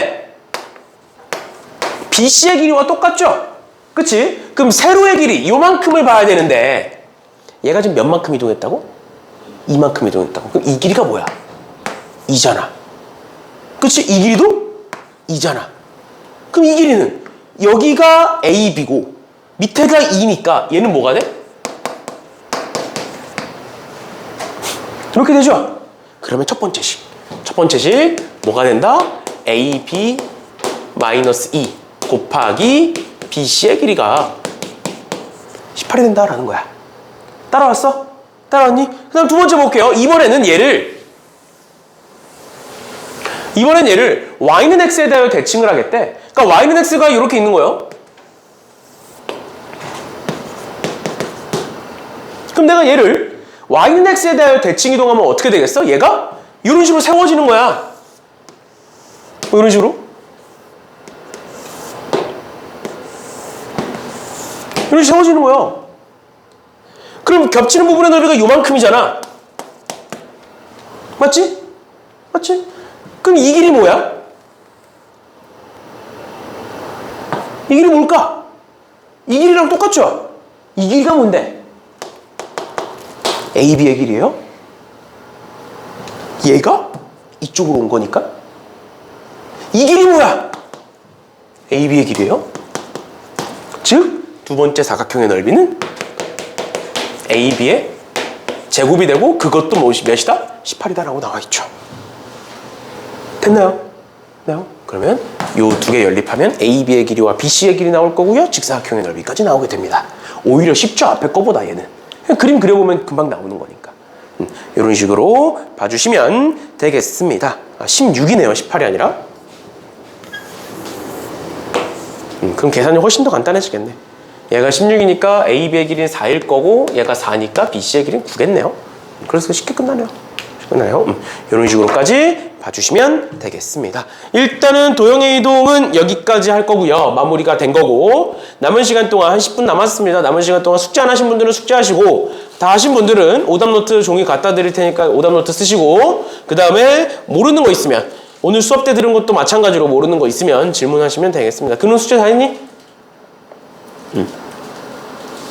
BC의 길이와 똑같죠? 그치? 그럼 세로의 길이 요만큼을 봐야 되는데 얘가 지금 몇만큼 이동했다고? 이만큼 이동했다고. 그럼 이 길이가 뭐야? 2잖아. 그치? 이 길이도 2잖아. 그럼 이 길이는 여기가 AB고 밑에가 2니까 얘는 뭐가 돼? 이렇게 되죠? 그러면 첫 번째 식 뭐가 된다? AB-E 곱하기 BC의 길이가 18이 된다라는 거야. 따라왔어? 따라왔니? 그 다음 두 번째 볼게요. 이번에는 얘를 Y는 X에 대하여 대칭을 하겠대. 그러니까 Y는 X가 이렇게 있는 거예요. 그럼 내가 얘를 Y는 X에 대하여 대칭 이동하면 어떻게 되겠어? 얘가 이런 식으로 세워지는 거야. 이런 식으로. 이런 식으로 세워지는 거야. 그럼 겹치는 부분의 넓이가 요만큼이잖아. 맞지? 그럼 이 길이 뭐야? 이 길이 뭘까? 이 길이랑 똑같죠? 이 길이가 뭔데? AB의 길이에요? 얘가 이쪽으로 온 거니까? 이 길이 뭐야? AB의 길이에요? 즉, 두 번째 사각형의 넓이는 AB의 제곱이 되고 그것도 몇이다? 18이다 라고 나와 있죠. 됐나요? 됐나요? 그러면 이 두 개 연립하면 AB의 길이와 BC의 길이 나올 거고요. 직사각형의 넓이까지 나오게 됩니다. 오히려 쉽죠? 앞에 거보다 얘는. 그냥 그림 그려보면 금방 나오는 거니까. 이런 식으로 봐주시면 되겠습니다. 16이네요. 18이 아니라. 그럼 계산이 훨씬 더 간단해지겠네. 얘가 16이니까 AB의 길이는 4일 거고 얘가 4니까 BC의 길이는 9겠네요. 그래서 쉽게 끝나네요. 끝나요. 이런 식으로까지 봐주시면 되겠습니다. 일단은 도형의 이동은 여기까지 할 거고요. 마무리가 된 거고 남은 시간 동안 한 10분 남았습니다. 남은 시간 동안 숙제 안 하신 분들은 숙제하시고 다 하신 분들은 오답노트 종이 갖다 드릴 테니까 오답노트 쓰시고 그 다음에 모르는 거 있으면 오늘 수업 때 들은 것도 마찬가지로 모르는 거 있으면 질문하시면 되겠습니다. 근우 숙제 다 했니?